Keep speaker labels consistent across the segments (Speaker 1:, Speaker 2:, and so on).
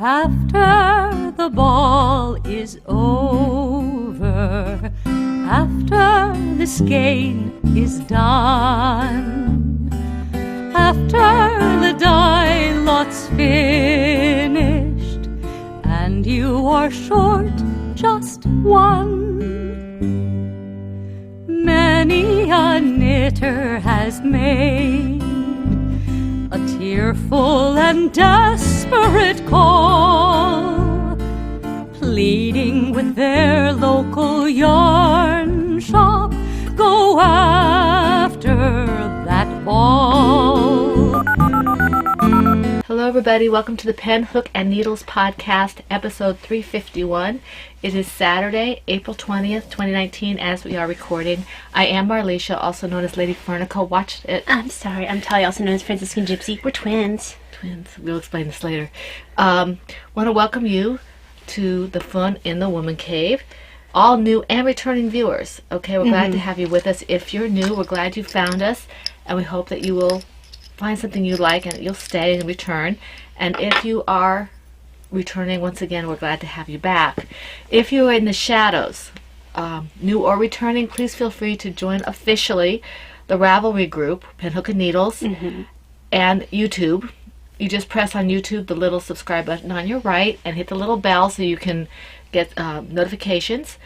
Speaker 1: After the ball is over, after the skein is done, after the die lot's finished, and you are short just one, many a knitter has made a tearful and desperate call, pleading with their local yarn shop, go after that ball.
Speaker 2: Hello everybody, welcome to the Pen, Hook, and Needles podcast, episode 351. It is Saturday, April 20th, 2019, as we are recording. I am Marleisha, also known as Lady Fernica. Watch it.
Speaker 3: I'm sorry, I'm Talia, also known as Franciscan Gypsy. We're twins.
Speaker 2: We'll explain this later. Want to welcome you to the Fun in the Woman Cave. All new and returning viewers. Okay, we're glad to have you with us. If you're new, we're glad you found us, and we hope that you will find something you like and you'll stay and return. And if you are returning, once again, we're glad to have you back. If you're in the shadows, new or returning, please feel free to join officially the Ravelry group, Pen, Hook, and Needles, and YouTube. You just press on YouTube the little subscribe button on your right and hit the little bell so you can get notifications.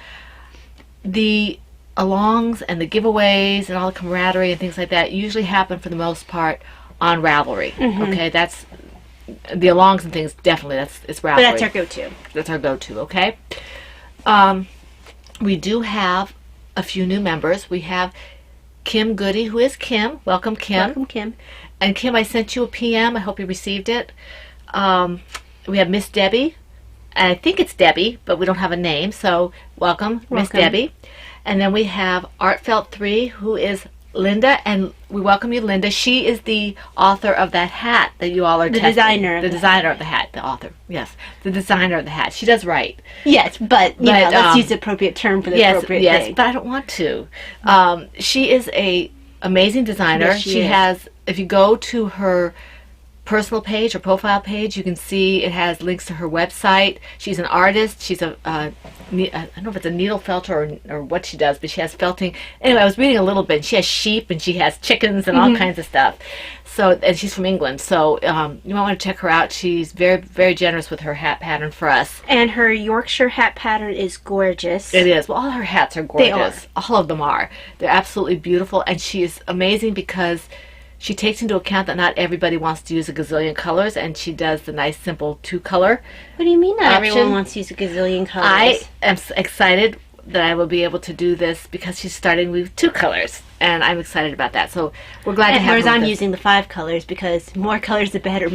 Speaker 2: The alongs and the giveaways and all the camaraderie and things like that usually happen for the most part on Ravelry. Okay, that's the alongs and things. Definitely, it's Ravelry.
Speaker 3: But that's our go-to.
Speaker 2: That's our go-to. Okay. We do have a few new members. We have Kim Goody, who is Kim. Welcome, Kim.
Speaker 3: Welcome, Kim.
Speaker 2: And Kim, I sent you a PM. I hope you received it. We have Miss Debbie. And I think it's Debbie, but we don't have a name. So welcome. Miss Debbie. And then we have Artfelt3, who is Linda, and we welcome you, Linda. She is the author of that hat that you all are testing.
Speaker 3: The designer
Speaker 2: of the hat. The author. Yes, the designer of the hat. She does write.
Speaker 3: Yes, but you know, let's use the appropriate term for the appropriate thing.
Speaker 2: Yes, but I don't want to. She is a amazing designer.
Speaker 3: Yes, she is.
Speaker 2: Has, if you go to her personal page or profile page, you can see it has links to her website. She's an artist. She's I don't know if it's a needle felter or what she does, but she has felting. Anyway, I was reading a little bit. She has sheep and she has chickens and all kinds of stuff. So, and she's from England. So you might want to check her out. She's very, very generous with her hat pattern for us.
Speaker 3: And her Yorkshire hat pattern is gorgeous.
Speaker 2: It is. Well, all her hats are gorgeous.
Speaker 3: They are.
Speaker 2: All of them are. They're absolutely beautiful. And she is amazing because she takes into account that not everybody wants to use a gazillion colors, and she does the nice, simple two-color.
Speaker 3: What do you mean not
Speaker 2: option.
Speaker 3: everyone wants to use a gazillion colors?
Speaker 2: I am excited that I will be able to do this because she's starting with 2 colors, and I'm excited about that. So we're glad to have her.
Speaker 3: Whereas I'm using the 5 colors because more colors the better.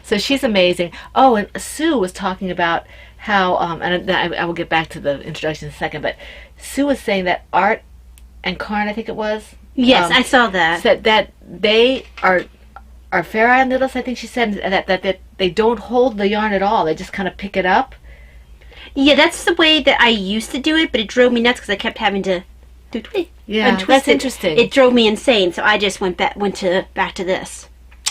Speaker 2: So she's amazing. Oh, and Sue was talking about how, and I will get back to the introduction in a second, but Sue was saying that Art and Karn, I think it was.
Speaker 3: Yes, I saw that.
Speaker 2: Said that they are Fair Isle Needles, I think she said, that they don't hold the yarn at all. They just kind of pick it up.
Speaker 3: Yeah, that's the way that I used to do it, but it drove me nuts because I kept having to
Speaker 2: untwist that's interesting.
Speaker 3: It drove me insane, so I just went back to this.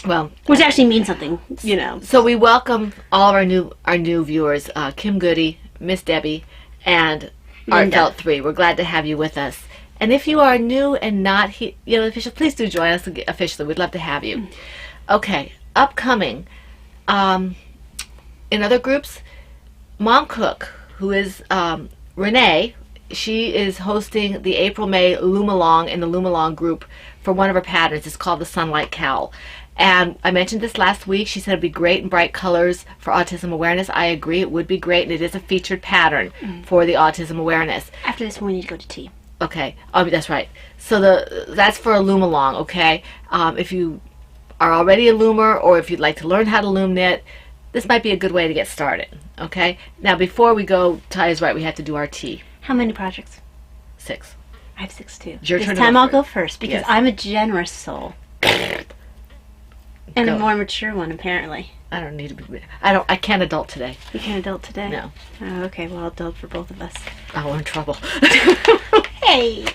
Speaker 2: Well,
Speaker 3: which actually means something, you know.
Speaker 2: So we welcome all of our new viewers, Kim Goody, Miss Debbie, and Artfelt3. We're glad to have you with us. And if you are new and not official, please do join us officially. We'd love to have you. Okay, upcoming. In other groups, Mom Cook, who is Renee, she is hosting the April-May Loom-Along in the Loom-Along group for one of her patterns. It's called the Sunlight Cowl. And I mentioned this last week. She said it would be great in bright colors for autism awareness. I agree, it would be great, and it is a featured pattern for the autism awareness.
Speaker 3: After this, we need to go to tea.
Speaker 2: Okay, that's right. So that's for a loom along, okay? If you are already a loomer or if you'd like to learn how to loom knit, this might be a good way to get started, okay? Now, before we go, Talia's right, we have to do our tea.
Speaker 3: How many projects?
Speaker 2: 6.
Speaker 3: I have 6 too.
Speaker 2: Your
Speaker 3: this
Speaker 2: turn
Speaker 3: time I'll go first because
Speaker 2: yes.
Speaker 3: I'm a generous soul. And a more mature one, apparently.
Speaker 2: I don't need to be. I can't adult today.
Speaker 3: You can't adult today?
Speaker 2: No.
Speaker 3: Oh, okay. Well, I'll adult for both of us.
Speaker 2: Oh, we're in trouble.
Speaker 3: Hey!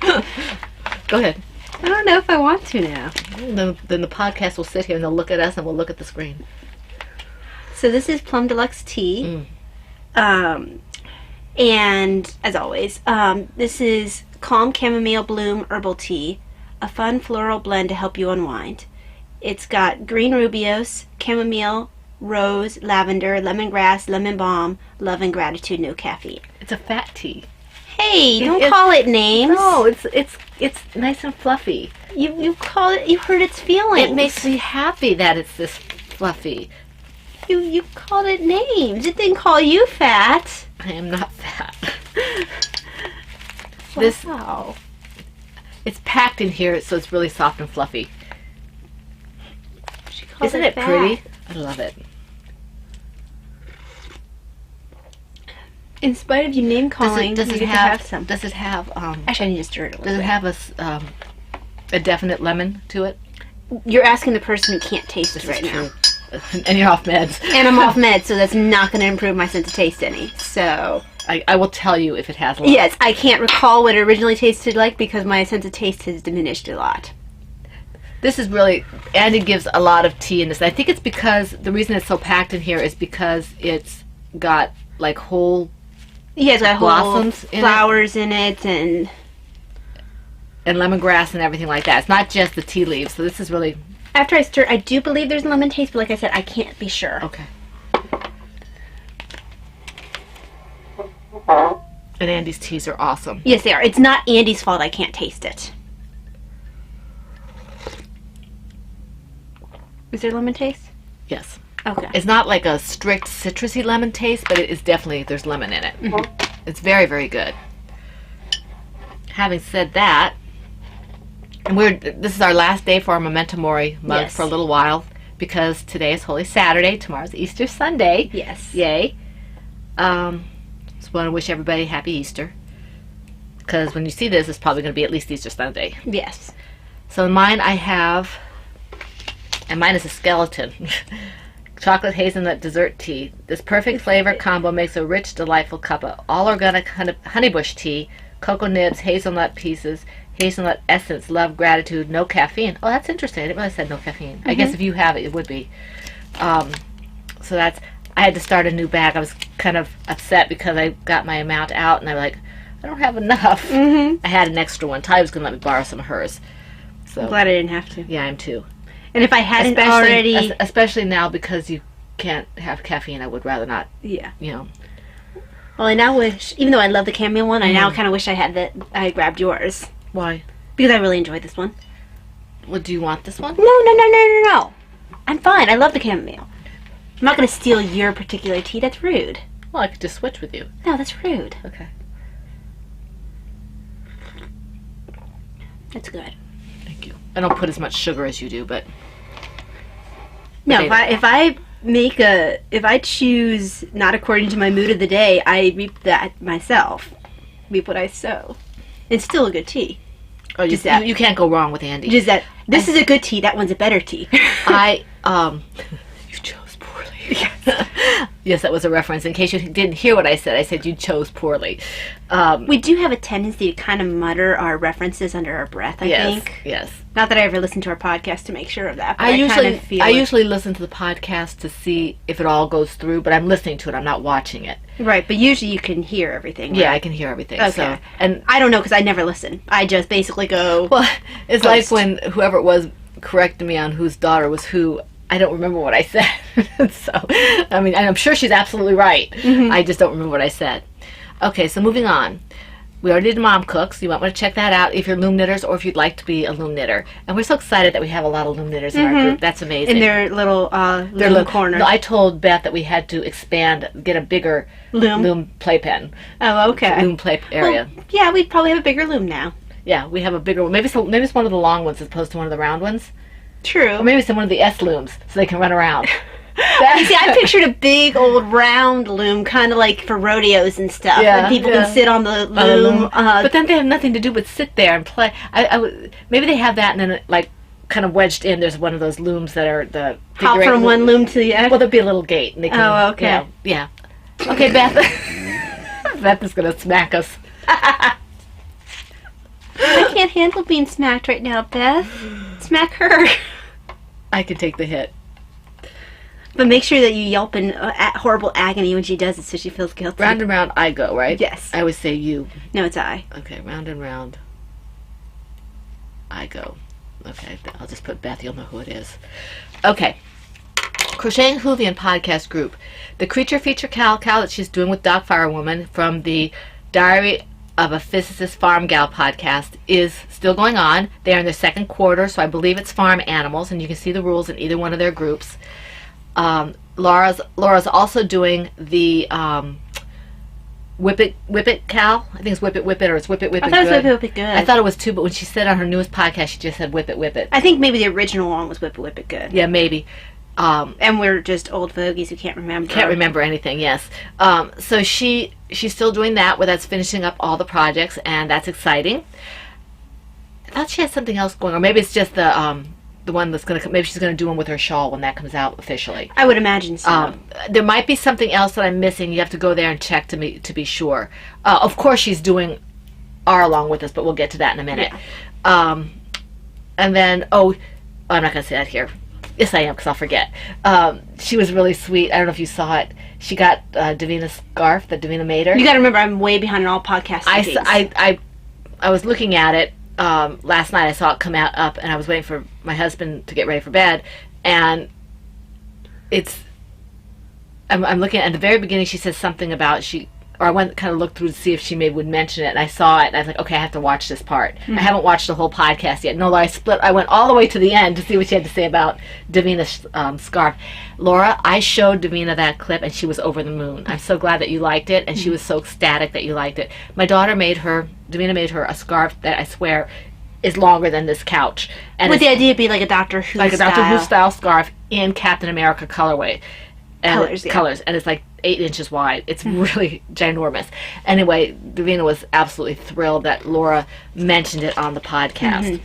Speaker 2: Go ahead.
Speaker 3: I don't know if I want to now.
Speaker 2: Then the podcast will sit here and they'll look at us and we'll look at the screen.
Speaker 3: So this is Plum Deluxe tea. And as always, this is Calm Chamomile Bloom Herbal Tea, a fun floral blend to help you unwind. It's got green rubiose, chamomile, rose, lavender, lemongrass, lemon balm, love and gratitude, no caffeine.
Speaker 2: It's a fat tea.
Speaker 3: Hey, don't
Speaker 2: It's-
Speaker 3: call it names.
Speaker 2: No, it's nice and fluffy.
Speaker 3: You call it. You hurt its feelings.
Speaker 2: It makes me happy that it's this fluffy.
Speaker 3: You called it names. It didn't call you fat.
Speaker 2: I am not fat.
Speaker 3: Wow.
Speaker 2: It's packed in here, so it's really soft and fluffy.
Speaker 3: She called
Speaker 2: Isn't it
Speaker 3: fat.
Speaker 2: pretty? I love it.
Speaker 3: In spite of you name calling,
Speaker 2: Does
Speaker 3: you
Speaker 2: it
Speaker 3: get to
Speaker 2: have
Speaker 3: some.
Speaker 2: Does it have
Speaker 3: Actually, I need to stir it a little
Speaker 2: does it
Speaker 3: bit.
Speaker 2: have a definite lemon to it?
Speaker 3: You're asking the person who can't taste it
Speaker 2: This
Speaker 3: right
Speaker 2: is
Speaker 3: now.
Speaker 2: true. And you're off meds.
Speaker 3: And I'm off meds, so that's not going to improve my sense of taste any. So,
Speaker 2: I will tell you if it has lemon.
Speaker 3: yes, I can't recall what it originally tasted like because my sense of taste has diminished a lot.
Speaker 2: This is really, Andy gives a lot of tea in this. I think it's because, the reason it's so packed in here is because it's got like whole
Speaker 3: Yeah, it's got whole
Speaker 2: Blossoms in it?
Speaker 3: flowers in it, and
Speaker 2: and lemongrass and everything like that. It's not just the tea leaves. So this is really
Speaker 3: after I stir, I do believe there's lemon taste, but like I said, I can't be sure.
Speaker 2: okay. And Andy's teas are awesome.
Speaker 3: Yes, they are. It's not Andy's fault I can't taste it. Is there lemon taste?
Speaker 2: Yes.
Speaker 3: Okay.
Speaker 2: It's not like a strict citrusy lemon taste, but it is definitely, there's lemon in it. It's very, very good. Having said that, and this is our last day for our Memento Mori mug
Speaker 3: Yes.
Speaker 2: for a little while because today is Holy Saturday, tomorrow's Easter Sunday.
Speaker 3: Yes.
Speaker 2: Yay. Just want to wish everybody happy Easter. Because when you see this, it's probably going to be at least Easter Sunday.
Speaker 3: Yes.
Speaker 2: So in mine I have, and mine is a skeleton, chocolate hazelnut dessert tea. This perfect flavor combo makes a rich, delightful cup of all organic honeybush tea, cocoa nibs, hazelnut pieces, hazelnut essence, love, gratitude, no caffeine. Oh, that's interesting. I didn't realize it said no caffeine. I guess if you have it, it would be. So that's, I had to start a new bag. I was kind of upset because I got my amount out and I was like, I don't have enough. I had an extra one. Ty was going to let me borrow some of hers. So
Speaker 3: I'm glad I didn't have to.
Speaker 2: yeah, I am too.
Speaker 3: And if I hadn't already...
Speaker 2: Especially now because you can't have caffeine, I would rather not,
Speaker 3: Yeah.
Speaker 2: you know.
Speaker 3: Well, I now wish, even though I love the chamomile one, I now kind of wish I had grabbed yours.
Speaker 2: Why?
Speaker 3: Because I really enjoyed this one.
Speaker 2: Well, do you want this one?
Speaker 3: No. I'm fine. I love the chamomile. I'm not going to steal your particular tea. That's rude.
Speaker 2: Well, I could just switch with you.
Speaker 3: No, that's rude.
Speaker 2: Okay.
Speaker 3: That's good.
Speaker 2: Thank you. I don't put as much sugar as you do, but
Speaker 3: No,
Speaker 2: Potato.
Speaker 3: if I choose not according to my mood of the day, I reap that myself. Reap what I sow. It's still a good tea.
Speaker 2: oh, you,
Speaker 3: Just that-
Speaker 2: you can't go wrong with Andy.
Speaker 3: Just that this is a good tea. That one's a better tea.
Speaker 2: I you chose poorly. Yes, that was a reference. In case you didn't hear what I said you chose poorly.
Speaker 3: We do have a tendency to kind of mutter our references under our breath, I
Speaker 2: yes,
Speaker 3: think.
Speaker 2: yes.
Speaker 3: Not that I ever listen to our podcast to make sure of that, but
Speaker 2: I
Speaker 3: kind of feel
Speaker 2: I
Speaker 3: it.
Speaker 2: usually listen to the podcast to see if it all goes through, but I'm listening to it. I'm not watching it.
Speaker 3: Right, but usually you can hear everything.
Speaker 2: Yeah,
Speaker 3: right?
Speaker 2: I can hear everything.
Speaker 3: Okay.
Speaker 2: So, and
Speaker 3: I don't know because I never listen. I just basically go.
Speaker 2: well, it's
Speaker 3: Post.
Speaker 2: like when whoever it was corrected me on whose daughter was who. I don't remember what I said. So, I mean, and I'm sure she's absolutely right. I just don't remember what I said. Okay, so moving on. We already did Mom Cooks. You might want to check that out if you're loom knitters or if you'd like to be a loom knitter. And we're so excited that we have a lot of loom knitters in our group. That's amazing.
Speaker 3: in their little
Speaker 2: Their
Speaker 3: little corner.
Speaker 2: No, I told Beth that we had to expand, get a bigger
Speaker 3: Loom?
Speaker 2: playpen,
Speaker 3: Oh, okay.
Speaker 2: loom play area.
Speaker 3: Well, yeah, we probably have a bigger loom now.
Speaker 2: Yeah, we have a bigger one. Maybe it's one of the long ones as opposed to one of the round ones.
Speaker 3: True.
Speaker 2: Or maybe it's one of the S looms so they can run around.
Speaker 3: You see, I pictured a big old round loom, kind of like for rodeos and stuff.
Speaker 2: Yeah,
Speaker 3: and people
Speaker 2: yeah.
Speaker 3: can sit on the loom.
Speaker 2: But then they have nothing to do but sit there and play. Maybe they have that and then like kind of wedged in. There's one of those looms that are the
Speaker 3: hop
Speaker 2: figure eight
Speaker 3: from one loom to the other.
Speaker 2: Well, there'll be a little gate. And they can,
Speaker 3: Oh, okay.
Speaker 2: Yeah. Okay, Beth. Beth is gonna smack us.
Speaker 3: I can't handle being smacked right now, Beth. Smack her.
Speaker 2: I can take the hit.
Speaker 3: But make sure that you yelp in horrible agony when she does it so she feels guilty.
Speaker 2: Round and round I go, right?
Speaker 3: Yes.
Speaker 2: I always say you.
Speaker 3: No, it's I.
Speaker 2: Okay, round and round I go. Okay, I'll just put Beth. You'll know who it is. Okay. Crocheting Whovian podcast group. The creature feature Cal that she's doing with Doc Firewoman from the Diary of a Physicist Farm Gal podcast is still going on. They're in their second quarter, so I believe it's farm animals, and you can see the rules in either one of their groups. Laura's also doing the Whip It Cal. I think it's Whip It or it's Whip It
Speaker 3: I thought it was Whip It Good.
Speaker 2: I thought it was too, but when she said on her newest podcast, she just said Whip It.
Speaker 3: I think maybe the original one was Whip It Good.
Speaker 2: Yeah, maybe.
Speaker 3: And we're just old fogies who can't remember.
Speaker 2: Can't remember anything, yes. So she's still doing that, where that's finishing up all the projects, and that's exciting. I thought she had something else going on. Maybe it's just the one that's going to come. Maybe she's going to do one with her shawl when that comes out officially.
Speaker 3: I would imagine so.
Speaker 2: There might be something else that I'm missing. You have to go there and check to be sure. Of course, she's doing R along with us, but we'll get to that in a minute.
Speaker 3: Yeah.
Speaker 2: And then, I'm not going to say that here. Yes, I am, because I'll forget. She was really sweet. I don't know if you saw it. She got Davina's scarf that Davina made her.
Speaker 3: You got to remember, I'm way behind on all podcasts.
Speaker 2: I was looking at it last night. I saw it come up, and I was waiting for my husband to get ready for bed. And I'm looking at the very beginning. She says something about I went kind of looked through to see if she would mention it, and I saw it, and I was like, okay, I have to watch this part. I haven't watched the whole podcast yet. No, I went all the way to the end to see what she had to say about Davina's scarf. Laura, I showed Davina that clip, and she was over the moon. I'm so glad that you liked it, and she was so ecstatic that you liked it. My daughter Davina made her a scarf that I swear is longer than this couch. And
Speaker 3: Would the idea be like a Doctor Who
Speaker 2: like a Doctor Who style scarf in Captain America colorway. Colors, and it's like 8 inches wide. It's really ginormous. Anyway, Davina was absolutely thrilled that Laura mentioned it on the podcast,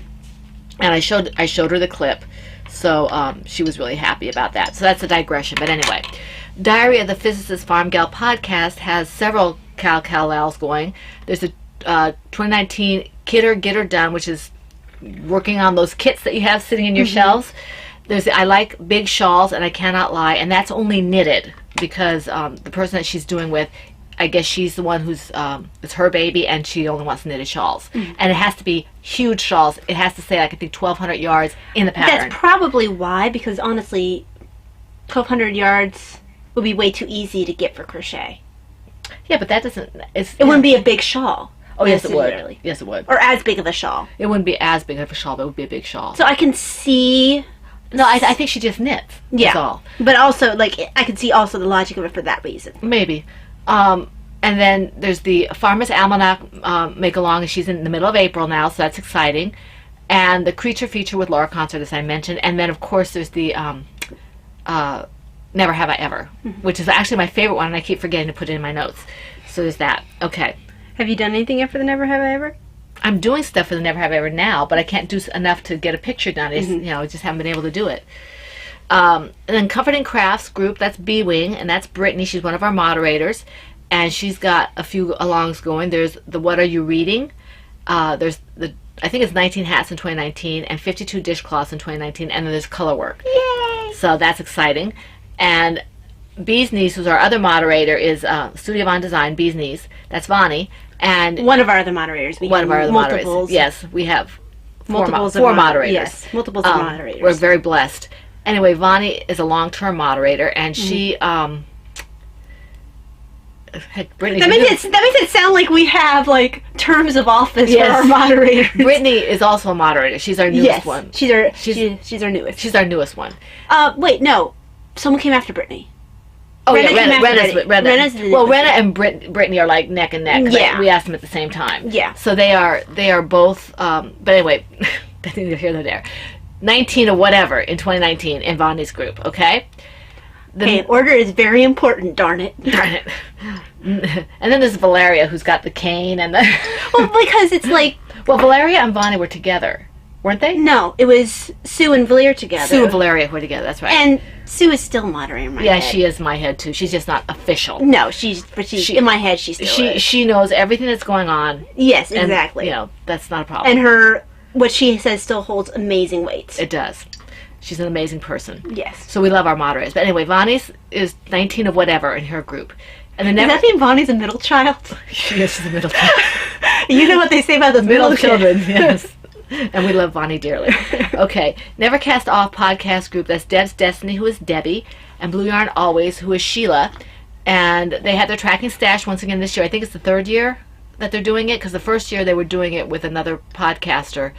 Speaker 2: and I showed her the clip, so she was really happy about that. So that's a digression, but anyway, Diary of the Physicist Farm Gal podcast has several Cal-Ls going. There's a 2019 Kit or Get Her Done, which is working on those kits that you have sitting in your shelves. I like big shawls, and I cannot lie, and that's only knitted because the person that she's doing with, I guess she's the one who's it's her baby, and she only wants knitted shawls, and it has to be huge shawls. It has to say, like, I think 1,200 yards in the pattern.
Speaker 3: That's probably why, because honestly, 1,200 yards would be way too easy to get for crochet.
Speaker 2: Yeah, but that doesn't.
Speaker 3: It wouldn't be a big shawl.
Speaker 2: Oh, yes, it would. Yes, it would.
Speaker 3: Or as big of a shawl.
Speaker 2: It wouldn't be as big of a shawl, but it would be a big shawl.
Speaker 3: So I can see.
Speaker 2: No, I think she just knits.
Speaker 3: Yeah.
Speaker 2: That's all.
Speaker 3: But also, like, I could see also the logic of it for that reason.
Speaker 2: Maybe. And then there's the Farmer's Almanac make-along, and she's in the middle of April now, so that's exciting. And the Creature feature with Laura Concert, as I mentioned. And then, of course, there's the Never Have I Ever, which is actually my favorite one, and I keep forgetting to put it in my notes. So there's that. Okay.
Speaker 3: Have you done anything yet for the Never Have I Ever?
Speaker 2: I'm doing stuff for the Never Have I Ever now, but I can't do enough to get a picture done. It's, I just haven't been able to do it. And then Comfort and Crafts group, that's B-Wing, and that's Brittany. She's one of our moderators, and she's got a few alongs going. There's the What Are You Reading? There's I think it's 19 hats in 2019 and 52 dishcloths in 2019, and then there's color work.
Speaker 3: Yay!
Speaker 2: So that's exciting. And Bee's Knees, who's our other moderator, is Studio Von Design, Bee's Knees. That's Vani. And
Speaker 3: one of our other moderators.
Speaker 2: One of our other moderators. Yes, we have four moderators.
Speaker 3: Yes, multiples of moderators.
Speaker 2: We're very blessed. Anyway, Vani is a long-term moderator, and she Brittany,
Speaker 3: that makes it sound like we have like terms of office for our moderators.
Speaker 2: Brittany is also a moderator. She's our newest one.
Speaker 3: She's our newest.
Speaker 2: She's our newest one.
Speaker 3: Wait, no, someone came after Brittany.
Speaker 2: Oh, Renna and Brittany are like neck and neck.
Speaker 3: Yeah.
Speaker 2: We asked them at the same time.
Speaker 3: Yeah.
Speaker 2: So they are both. But anyway, neither here nor there. 19 or whatever in 2019 in Vani's group. Okay.
Speaker 3: Order is very important. Darn it.
Speaker 2: Darn it. And then there's Valeria, who's got the cane and the.
Speaker 3: Well, because it's like.
Speaker 2: Well, Valeria and Vani were together. weren't they?
Speaker 3: No, it was Sue and Valeria together.
Speaker 2: Sue and Valeria were together. That's right.
Speaker 3: And Sue is still moderator in my head.
Speaker 2: She is in my head too. She's just not official.
Speaker 3: No, she's in my head. She still is.
Speaker 2: She knows everything that's going on.
Speaker 3: Yes,
Speaker 2: And,
Speaker 3: exactly.
Speaker 2: you know, that's not a problem.
Speaker 3: And what she says still holds amazing weight.
Speaker 2: It does. She's an amazing person.
Speaker 3: Yes.
Speaker 2: So we love our moderators. But anyway, Vonnie's is 19 of whatever in her group. And the
Speaker 3: Does that mean Bonnie's a middle child?
Speaker 2: She's the middle child.
Speaker 3: You know what they say about the
Speaker 2: Middle
Speaker 3: middle
Speaker 2: children, yes. And we love Vonnie dearly. Okay. Never Cast Off podcast group. That's Deb's Destiny, who is Debbie, and Blue Yarn Always, who is Sheila. And they had their tracking stash once again this year. I think it's the third year that they're doing it, because the first year they were doing it with another podcaster.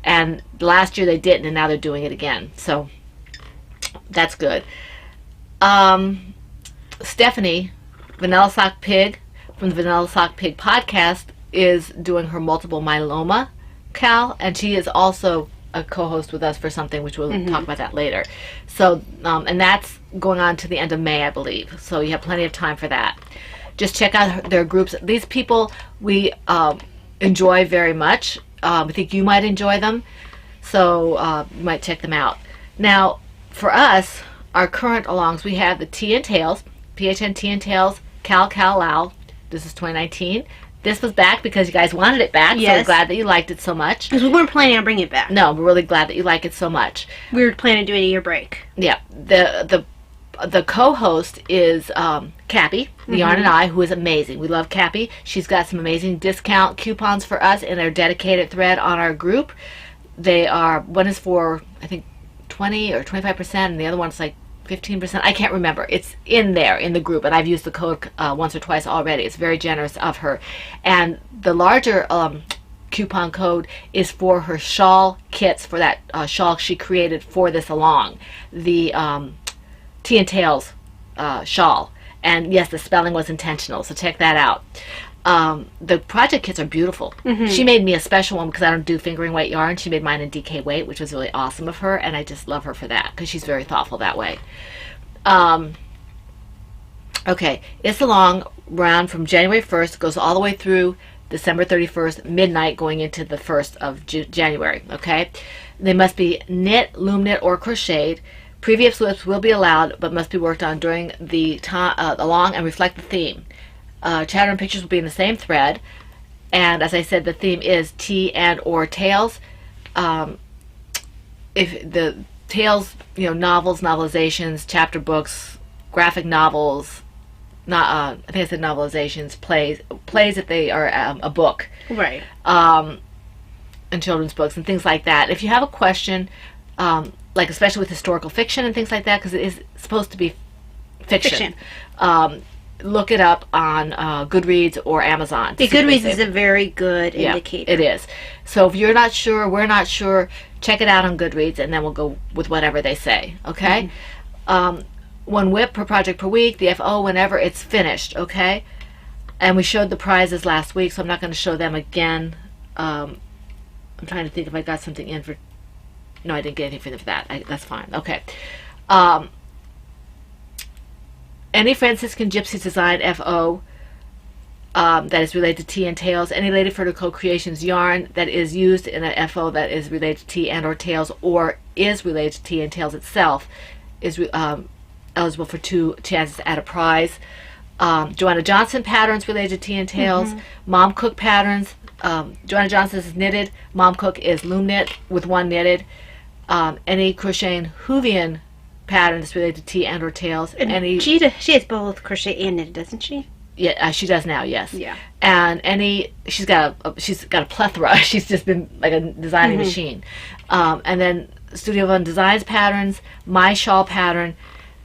Speaker 2: And last year they didn't, and now they're doing it again. So that's good. Stephanie, Vanilla Sock Pig, from the Vanilla Sock Pig podcast, is doing her multiple myeloma Cal, and she is also a co-host with us for something, which we'll talk about that later. So, and that's going on to the end of May, I believe. So you have plenty of time for that. Just check out their groups. These people we enjoy very much. I think you might enjoy them, so you might check them out. Now, for us, our current alongs, we have the Tea and Tails, PHN Tea and Tails, Cal Lao. This is 2019. This was back because you guys wanted it back, so we're
Speaker 3: Yes.
Speaker 2: glad that you liked it so much.
Speaker 3: Because we weren't planning on bringing it back.
Speaker 2: No, we're really glad that you like it so much.
Speaker 3: We were planning on doing a year break.
Speaker 2: Yeah, the co-host is Cappy, the Yarn and I, who is amazing. We love Cappy. She's got some amazing discount coupons for us in our dedicated thread on our group. One is for, I think, 20 or 25%, and the other one's like 15%. I can't remember. It's in there in the group, and I've used the code once or twice already. It's very generous of her. And the larger coupon code is for her shawl kits, for that shawl she created for this along. The Tea and Tails shawl. And yes, the spelling was intentional, so check that out. The project kits are beautiful. She made me a special one because I don't do fingering weight yarn. She made mine in DK weight, which was really awesome of her, and I just love her for that because she's very thoughtful that way. Okay, it's a long run from January 1st, goes all the way through December 31st, midnight, going into the 1st of January, okay? They must be knit, loom knit, or crocheted. Previous slips will be allowed, but must be worked on during the along and reflect the theme. Chatter and pictures will be in the same thread, and as I said, the theme is tea and or tails. If the tales, novels, novelizations, chapter books, graphic novels, I think I said novelizations, plays if they are a book,
Speaker 3: Right.
Speaker 2: and children's books and things like that. If you have a question, like especially with historical fiction and things like that, because it is supposed to be fiction. Look it up on Goodreads or Amazon.
Speaker 3: The Goodreads is a very good indicator.
Speaker 2: It is. So if you're not sure, we're not sure, check it out on Goodreads, and then we'll go with whatever they say, okay? One WIP per project per week, the FO whenever it's finished, okay? And we showed the prizes last week, so I'm not going to show them again. I'm trying to think if I got something in for... No, I didn't get anything for that. That's fine. Okay. Any Franciscan Gypsies Design FO that is related to tea and tails, any Lady Furter Co-Creations yarn that is used in an FO that is related to tea and or tails, or is related to tea and tails itself, is eligible for 2 chances at a prize. Joanna Johnson patterns related to tea and tails. Mom Cook patterns. Joanna Johnson is knitted. Mom Cook is loom knit with 1 knitted. Any Crocheting Hoovian patterns related to tea and or tails.
Speaker 3: And she has both crochet and knit, doesn't she?
Speaker 2: Yeah, she does now. Yes.
Speaker 3: Yeah.
Speaker 2: And she's got a plethora. She's just been like a designing machine. And then Studio One Designs patterns, My Shawl pattern.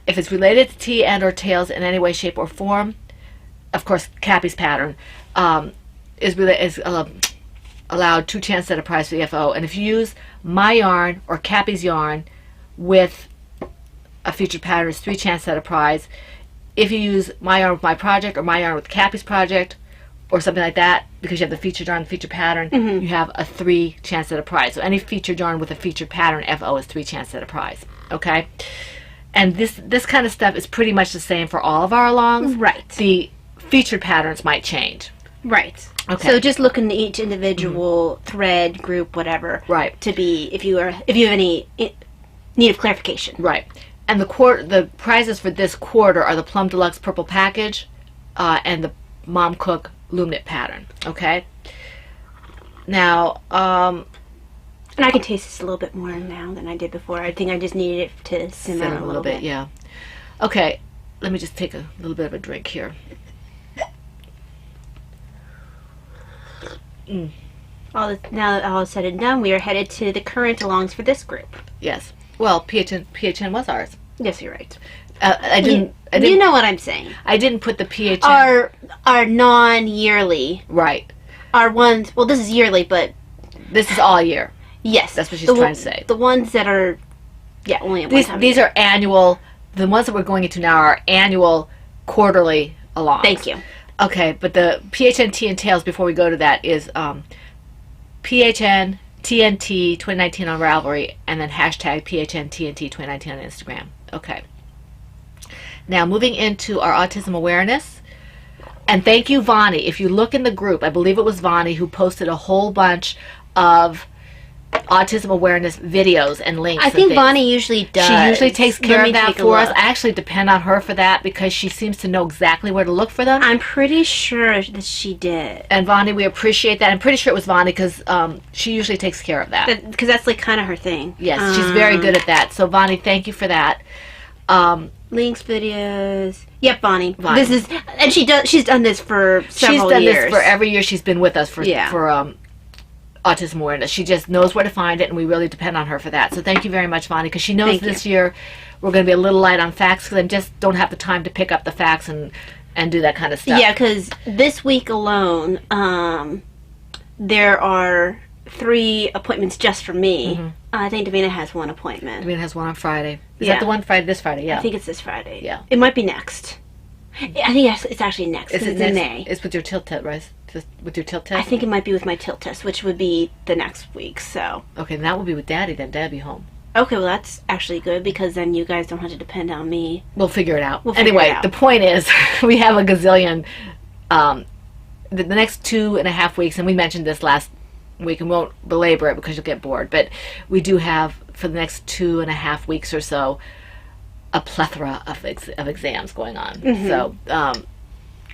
Speaker 2: If it's related to tea and or tails in any way, shape, or form, of course, Cappy's pattern is allowed 2 chances at a prize for the FO. And if you use my yarn or Cappy's yarn with a featured pattern, it's 3 chances at a prize. If you use my yarn with my project or my yarn with Cappy's project or something like that, because you have the featured yarn, featured pattern, you have a 3 chance at a prize. So any featured yarn with a featured pattern, FO, is 3 chances at a prize. Okay? And this kind of stuff is pretty much the same for all of our alongs.
Speaker 3: Right.
Speaker 2: The featured patterns might change.
Speaker 3: Right.
Speaker 2: Okay.
Speaker 3: So just look into each individual thread, group, whatever.
Speaker 2: Right.
Speaker 3: To be, if you have any need of clarification.
Speaker 2: Right. And the prizes for this quarter are the Plum Deluxe Purple Package and the Mom Cook Loom Knit pattern. Okay. Now,
Speaker 3: and I can taste this a little bit more now than I did before. I think I just needed it to simmer a little bit.
Speaker 2: Yeah. Okay. Let me just take a little bit of a drink here.
Speaker 3: Now that all is said and done, we are headed to the current alongs for this group.
Speaker 2: Yes. Well, PHN was ours.
Speaker 3: Yes, you're right.
Speaker 2: I didn't.
Speaker 3: You know what I'm saying.
Speaker 2: I didn't put the PHN.
Speaker 3: Our non-yearly,
Speaker 2: Right.
Speaker 3: our ones. Well, this is yearly, but
Speaker 2: This is all year.
Speaker 3: yes,
Speaker 2: That's what she's trying to say.
Speaker 3: The ones that are, only at one time.
Speaker 2: These are annual. The ones that we're going into now are annual, quarterly alongs.
Speaker 3: Thank you.
Speaker 2: Okay, but the PHN Tea and Tails, before we go to that, is PHN TNT 2019 on Ravelry, and then hashtag PHN TNT 2019 on Instagram. Okay. Now, moving into our autism awareness. And thank you, Vani. If you look in the group, I believe it was Vani who posted a whole bunch of autism awareness videos and links.
Speaker 3: I think Bonnie usually does.
Speaker 2: She usually takes care
Speaker 3: Let
Speaker 2: of
Speaker 3: me
Speaker 2: that
Speaker 3: take a
Speaker 2: for us.
Speaker 3: look.
Speaker 2: I actually depend on her for that because she seems to know exactly where to look for them.
Speaker 3: I'm pretty sure that she did.
Speaker 2: And Vani, we appreciate that. I'm pretty sure it was Vani because she usually takes care of that.
Speaker 3: Because that's like kind of her thing.
Speaker 2: Yes, she's very good at that. So Vani, thank you for that.
Speaker 3: Links, videos. Yep, Bonnie.
Speaker 2: Bonnie.
Speaker 3: This is, and she's done this for several
Speaker 2: She's done
Speaker 3: years.
Speaker 2: this for every year she's been with us for
Speaker 3: Yeah.
Speaker 2: autism awareness. She just knows where to find it, and we really depend on her for that. So thank you very much, Vani, because she knows
Speaker 3: Thank you.
Speaker 2: this year we're going to be a little light on facts because I just don't have the time to pick up the facts and do that kind of stuff.
Speaker 3: Yeah, because this week alone, there are 3 appointments just for me.
Speaker 2: Mm-hmm.
Speaker 3: I think Davina has 1 appointment.
Speaker 2: Davina has one on Friday. Is
Speaker 3: Yeah.
Speaker 2: that the one Friday? This Friday, yeah.
Speaker 3: I think it's this Friday.
Speaker 2: Yeah.
Speaker 3: It might be next. I think it's actually next.
Speaker 2: Is
Speaker 3: 'cause
Speaker 2: it
Speaker 3: it's in
Speaker 2: next?
Speaker 3: May.
Speaker 2: It's with your tilt test, right? Just with your tilt test?
Speaker 3: I think it might be with my tilt test, which would be the next week. So,
Speaker 2: Okay, that will be with Daddy then. Dad'll be home.
Speaker 3: okay, well that's actually good because then you guys don't have to depend on me.
Speaker 2: We'll figure it out.
Speaker 3: We'll figure
Speaker 2: Anyway,
Speaker 3: it out.
Speaker 2: the point is, we have a gazillion. The next 2.5 weeks, and we mentioned this last week, and won't belabor it because you'll get bored. But we do have for the next 2.5 weeks or so a plethora of exams going on.
Speaker 3: Mm-hmm.
Speaker 2: So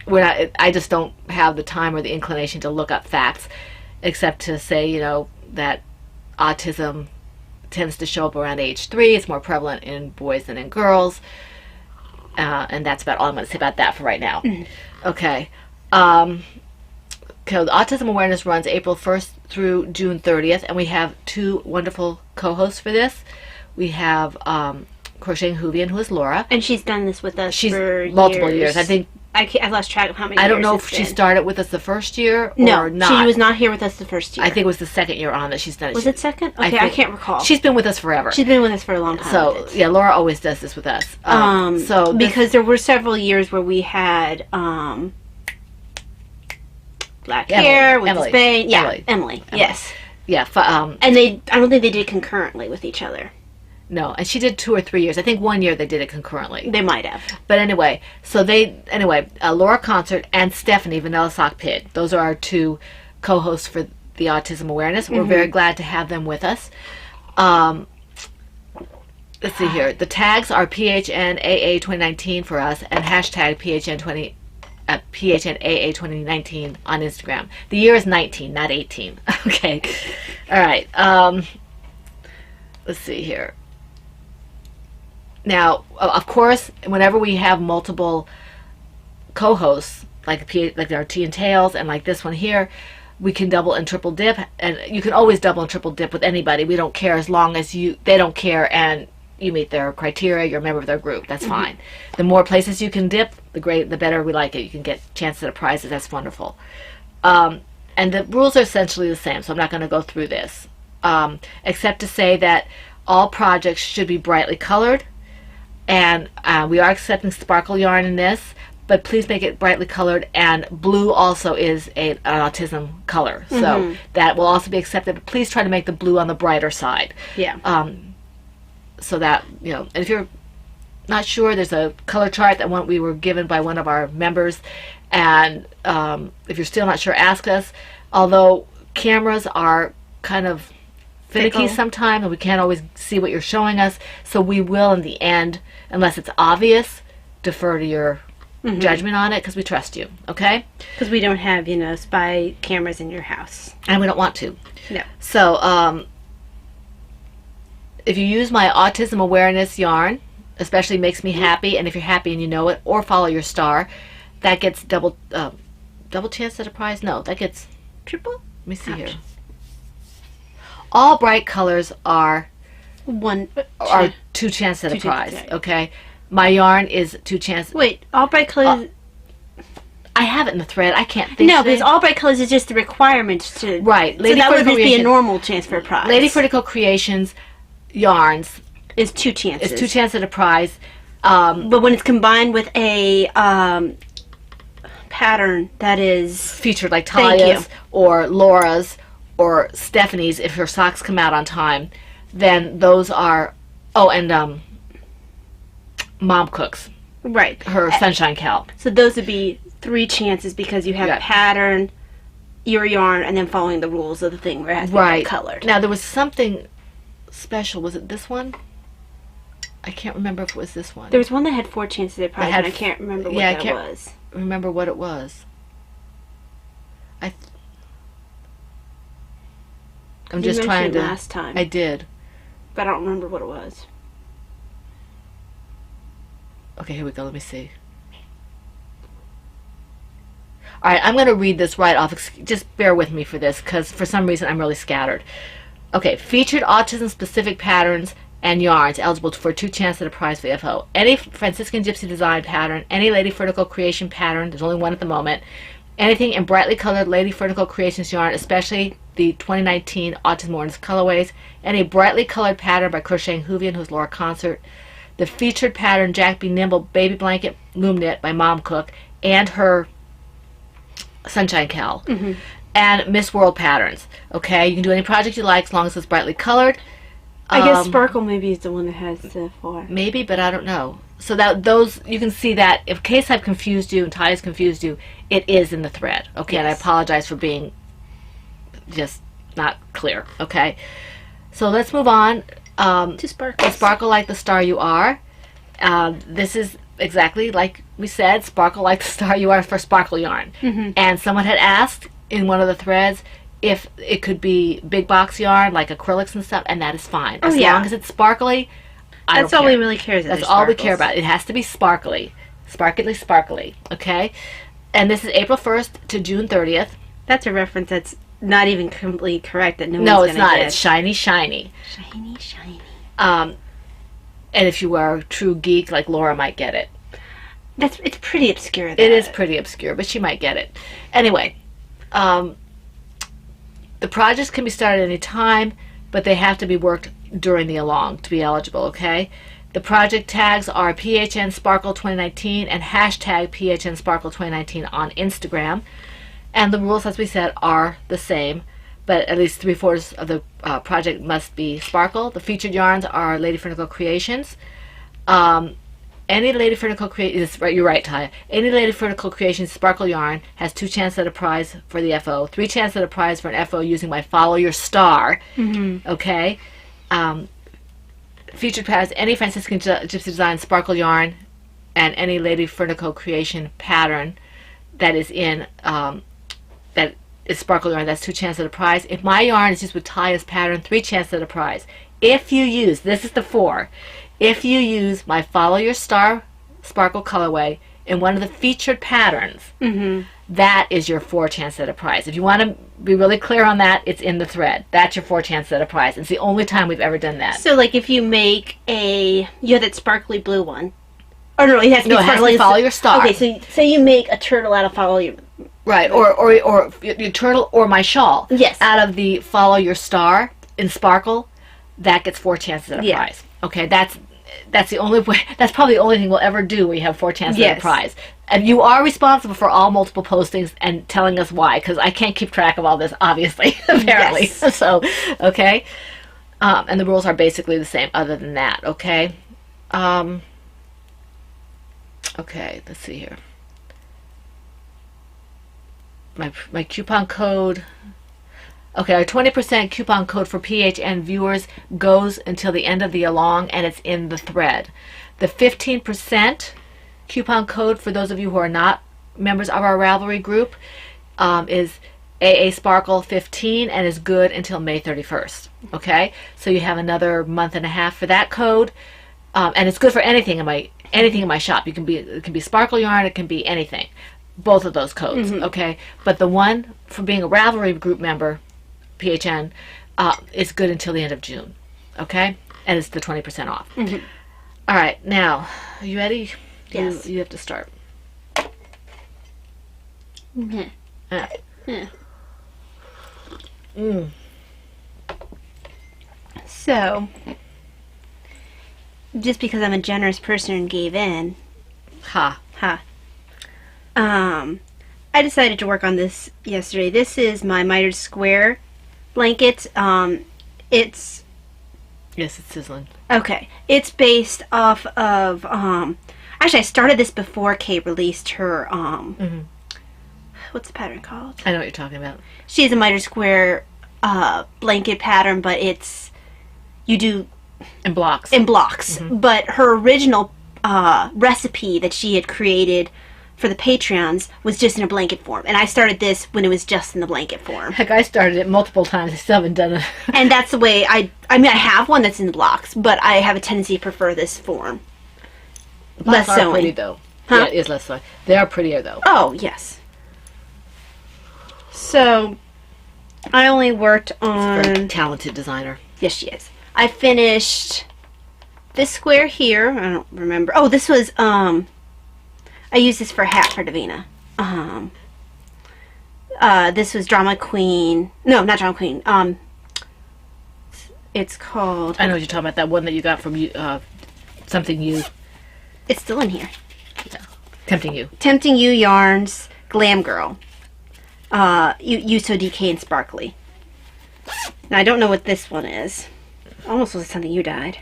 Speaker 2: we're not. I just don't have the time or the inclination to look up facts, except to say that autism tends to show up around age 3. It's more prevalent in boys than in girls. And that's about all I'm going to say about that for right now. Okay. Okay, the Autism Awareness runs April 1st through June 30th, and we have 2 wonderful co-hosts for this. We have Crocheting Hoovian, who is Laura.
Speaker 3: And she's done this with us
Speaker 2: She's
Speaker 3: for
Speaker 2: multiple years. I think
Speaker 3: I've lost track of how many.
Speaker 2: I don't know
Speaker 3: years
Speaker 2: if
Speaker 3: it's
Speaker 2: she
Speaker 3: been.
Speaker 2: started with us the first year
Speaker 3: No,
Speaker 2: or not.
Speaker 3: she was not here with us the first year.
Speaker 2: I think it was the second year on that she's done it.
Speaker 3: Was it second? Okay, I can't recall.
Speaker 2: She's been with us forever.
Speaker 3: She's been with us for a long time.
Speaker 2: So
Speaker 3: with it.
Speaker 2: yeah, Laura always does this with us. So
Speaker 3: because there were several years where we had black
Speaker 2: Emily.
Speaker 3: hair with
Speaker 2: Emily.
Speaker 3: Spain. Yeah,
Speaker 2: Emily.
Speaker 3: Yes,
Speaker 2: yeah,
Speaker 3: and I don't think they did concurrently with each other.
Speaker 2: no, and she did 2 or 3 years. I think 1 year they did it concurrently.
Speaker 3: They might have.
Speaker 2: But anyway, Laura Concert and Stephanie Vanilla Sock Pid. Those are our 2 co-hosts for the Autism Awareness. We're very glad to have them with us. Let's see here. The tags are PHNAA 2019 for us and hashtag PHNAA 2019 on Instagram. The year is 19, not 18. Okay. All right. Let's see here. Now, of course, whenever we have multiple co-hosts, like our Tea and Tails and like this one here, we can double and triple dip, and you can always double and triple dip with anybody. We don't care as long as they don't care and you meet their criteria, you're a member of their group. That's fine. The more places you can dip, the better we like it. You can get chances at prizes. That's wonderful. And the rules are essentially the same, so I'm not going to go through this, except to say that all projects should be brightly colored. And we are accepting sparkle yarn in this, but please make it brightly colored, and blue also is an autism color. So that will also be accepted, but please try to make the blue on the brighter side.
Speaker 3: Yeah.
Speaker 2: So that, and if you're not sure, there's a color chart that we were given by one of our members, And if you're still not sure, ask us. Although cameras are kind of finicky
Speaker 3: Fickle.
Speaker 2: sometimes, and we can't always see what you're showing us, so we will in the end, unless it's obvious, defer to your judgment on it, because we trust you, okay?
Speaker 3: Because we don't have, spy cameras in your house.
Speaker 2: And we don't want to.
Speaker 3: No.
Speaker 2: So if you use my autism awareness yarn, especially makes me happy, and if you're happy and you know it, or follow your star, that gets double chance at a prize. No, that gets
Speaker 3: Triple?
Speaker 2: let me see
Speaker 3: Ouch.
Speaker 2: here. All bright colors are
Speaker 3: One.
Speaker 2: two chance at a
Speaker 3: Two chances,
Speaker 2: prize.
Speaker 3: right.
Speaker 2: Okay, my yarn is two chance.
Speaker 3: Wait, all bright colors.
Speaker 2: I have it in the thread. I can't think.
Speaker 3: no,
Speaker 2: today.
Speaker 3: because all bright colors is just the requirement to.
Speaker 2: Right,
Speaker 3: So
Speaker 2: Lady
Speaker 3: that would
Speaker 2: Vertical
Speaker 3: just be a
Speaker 2: Creation-
Speaker 3: normal chance for a prize.
Speaker 2: Lady Vertical Creations yarns
Speaker 3: is two chances.
Speaker 2: is two chance at a prize.
Speaker 3: But when it's combined with a pattern that is.
Speaker 2: Featured like
Speaker 3: Thank
Speaker 2: Talia's
Speaker 3: you.
Speaker 2: or Laura's or Stephanie's, if her socks come out on time, then those are. Oh, and Mom Cooks,
Speaker 3: Right.
Speaker 2: her Sunshine Cal.
Speaker 3: So those would be three chances because you have
Speaker 2: Yeah.
Speaker 3: pattern, your yarn, and then following the rules of the thing where it has to be
Speaker 2: Right.
Speaker 3: colored.
Speaker 2: Now there was something special. Was it this one? I can't remember if it was this one.
Speaker 3: There was one that had four chances at prize,
Speaker 2: had
Speaker 3: and I can't remember what
Speaker 2: yeah, I
Speaker 3: that
Speaker 2: can't-
Speaker 3: was.
Speaker 2: remember what it was. I'm
Speaker 3: You
Speaker 2: just
Speaker 3: mentioned
Speaker 2: trying
Speaker 3: it
Speaker 2: to.
Speaker 3: last time,
Speaker 2: I did.
Speaker 3: but I don't remember what it was.
Speaker 2: Okay, here we go. Let me see. All right, I'm going to read this right off. Just bear with me for this, because for some reason I'm really scattered. Okay, featured autism-specific patterns and yarns eligible for two chances at a prize for the FO. Any Franciscan Gypsy design pattern, any Lady Vertical Creation pattern, there's only one at the moment, anything in brightly colored Lady Vertical Creations yarn, especially the 2019 Autism Awareness colorways, any brightly colored pattern by Crocheting Hoovian, who's Laura Concert, the featured pattern Jack B. Nimble Baby Blanket Loom Knit by Mom Cook, and her Sunshine Cal, and Miss World patterns. Okay, you can do any project you like as long as it's brightly colored.
Speaker 3: I guess Sparkle maybe is the one that has the four.
Speaker 2: Maybe, but I don't know. So that those you can see that in case I've confused you and Ty has confused you, it is in the thread. Okay, and I
Speaker 3: Yes.
Speaker 2: apologize for being just not clear. Okay, so let's move on.
Speaker 3: To Sparkle.
Speaker 2: Sparkle like the star you are. This is exactly like we said, sparkle like the star you are for sparkle yarn. And someone had asked in one of the threads if it could be big box yarn like acrylics and stuff, and that is fine. As
Speaker 3: yeah.
Speaker 2: long as it's sparkly, I
Speaker 3: That's
Speaker 2: don't
Speaker 3: all
Speaker 2: care.
Speaker 3: we really care is that
Speaker 2: That's
Speaker 3: they're
Speaker 2: all we care
Speaker 3: sparkles.
Speaker 2: about. It has to be sparkly. Sparkly, okay? And this is April 1st to June 30th.
Speaker 3: That's a reference that's not even completely correct. That
Speaker 2: No,
Speaker 3: one's
Speaker 2: it's
Speaker 3: gonna
Speaker 2: not.
Speaker 3: get.
Speaker 2: It's shiny, shiny.
Speaker 3: Shiny, shiny.
Speaker 2: And if you are a true geek like Laura might get it.
Speaker 3: It's pretty obscure. Though.
Speaker 2: It is pretty obscure, but she might get it. Anyway, the projects can be started any time, but they have to be worked during the along to be eligible, okay? The project tags are PHN Sparkle 2019 and hashtag PHN Sparkle 2019 on Instagram. And the rules, as we said, are the same, but at least 3/4 of the project must be sparkle. The featured yarns are Lady Vertical Creations. Any Lady Vertical Creations, right, you're right, Taya. Any Lady Vertical Creations sparkle yarn has 2 chances at a prize for the FO, 3 chances at a prize for an FO using my Follow Your Star. Okay? Featured patterns, any Franciscan Gypsy Design sparkle yarn, and any Lady Vertical Creation pattern that is in that is sparkle yarn, that's 2 chances at a prize. If my yarn is used with Taya's pattern, 3 chances at a prize. If you use, this is the 4, if you use my Follow Your Star sparkle colorway in one of the featured patterns, that is your 4 chances at a prize. If you want to be really clear on that, it's in the thread. That's your 4 chances at a prize. It's the only time we've ever done that.
Speaker 3: So, like, if you make you have that sparkly blue one. Or no, it has to
Speaker 2: No,
Speaker 3: be
Speaker 2: it has to
Speaker 3: sparkly.
Speaker 2: be Follow Your Star.
Speaker 3: Okay, so say you make a turtle out of Follow Your.
Speaker 2: Right, or your turtle or my shawl.
Speaker 3: Yes.
Speaker 2: Out of the Follow Your Star in sparkle, that gets 4 chances at a
Speaker 3: Yeah.
Speaker 2: prize. Okay, that's the only way. That's probably the only thing we'll ever do where you have 4 chances at a
Speaker 3: Yes.
Speaker 2: prize. And you are responsible for all multiple postings and telling us why, because I can't keep track of all this, obviously, apparently.
Speaker 3: Yes.
Speaker 2: So, okay. And the rules are basically the same other than that, okay? Okay, let's see here. my coupon code. Okay, our 20% coupon code for PHN viewers goes until the end of the along, and it's in the thread. The 15% coupon code for those of you who are not members of our Ravelry group is AA Sparkle 15 and is good until May 31st. Okay, so you have another month and a half for that code, and it's good for anything in my shop. It can be sparkle yarn, it can be anything. Both of those codes, okay. But the one for being a Ravelry group member, PHN, is good until the end of June, okay, and it's the 20% off. All right, now are you ready?
Speaker 3: Yes.
Speaker 2: You have to start.
Speaker 3: Yeah. So, just because I'm a generous person and gave in,
Speaker 2: Ha.
Speaker 3: I decided to work on this yesterday. This is my mitered square blanket. It's
Speaker 2: Yes, it's sizzling.
Speaker 3: okay. It's based off of actually I started this before Kate released her what's the pattern called?
Speaker 2: I know what you're talking about.
Speaker 3: She has a mitered square blanket pattern, but you do
Speaker 2: In blocks.
Speaker 3: in blocks. But her original recipe that she had created for the Patreons was just in a blanket form, and I started this when it was just in the blanket form.
Speaker 2: Heck, I started it multiple times. I still haven't done it.
Speaker 3: And that's the way I mean, I have one that's in the blocks, but I have a tendency to prefer this form. Less
Speaker 2: Blocks are
Speaker 3: sewing.
Speaker 2: pretty though.
Speaker 3: Huh?
Speaker 2: Yeah, it is less sewing. They are prettier though.
Speaker 3: Oh, yes. So, I only worked
Speaker 2: Very
Speaker 3: on...
Speaker 2: talented designer.
Speaker 3: Yes, she is. I finished this square here. I don't remember. Oh, this was, I used this for a hat for Davina. This was Drama Queen. No, not Drama Queen. It's called...
Speaker 2: I know what you're talking about. That one that you got from you, something you,
Speaker 3: It's still in here.
Speaker 2: tempting you.
Speaker 3: Tempting You Yarns Glam Girl. Yuso DK and Sparkly. Now, I don't know what this one is. Almost was something you dyed.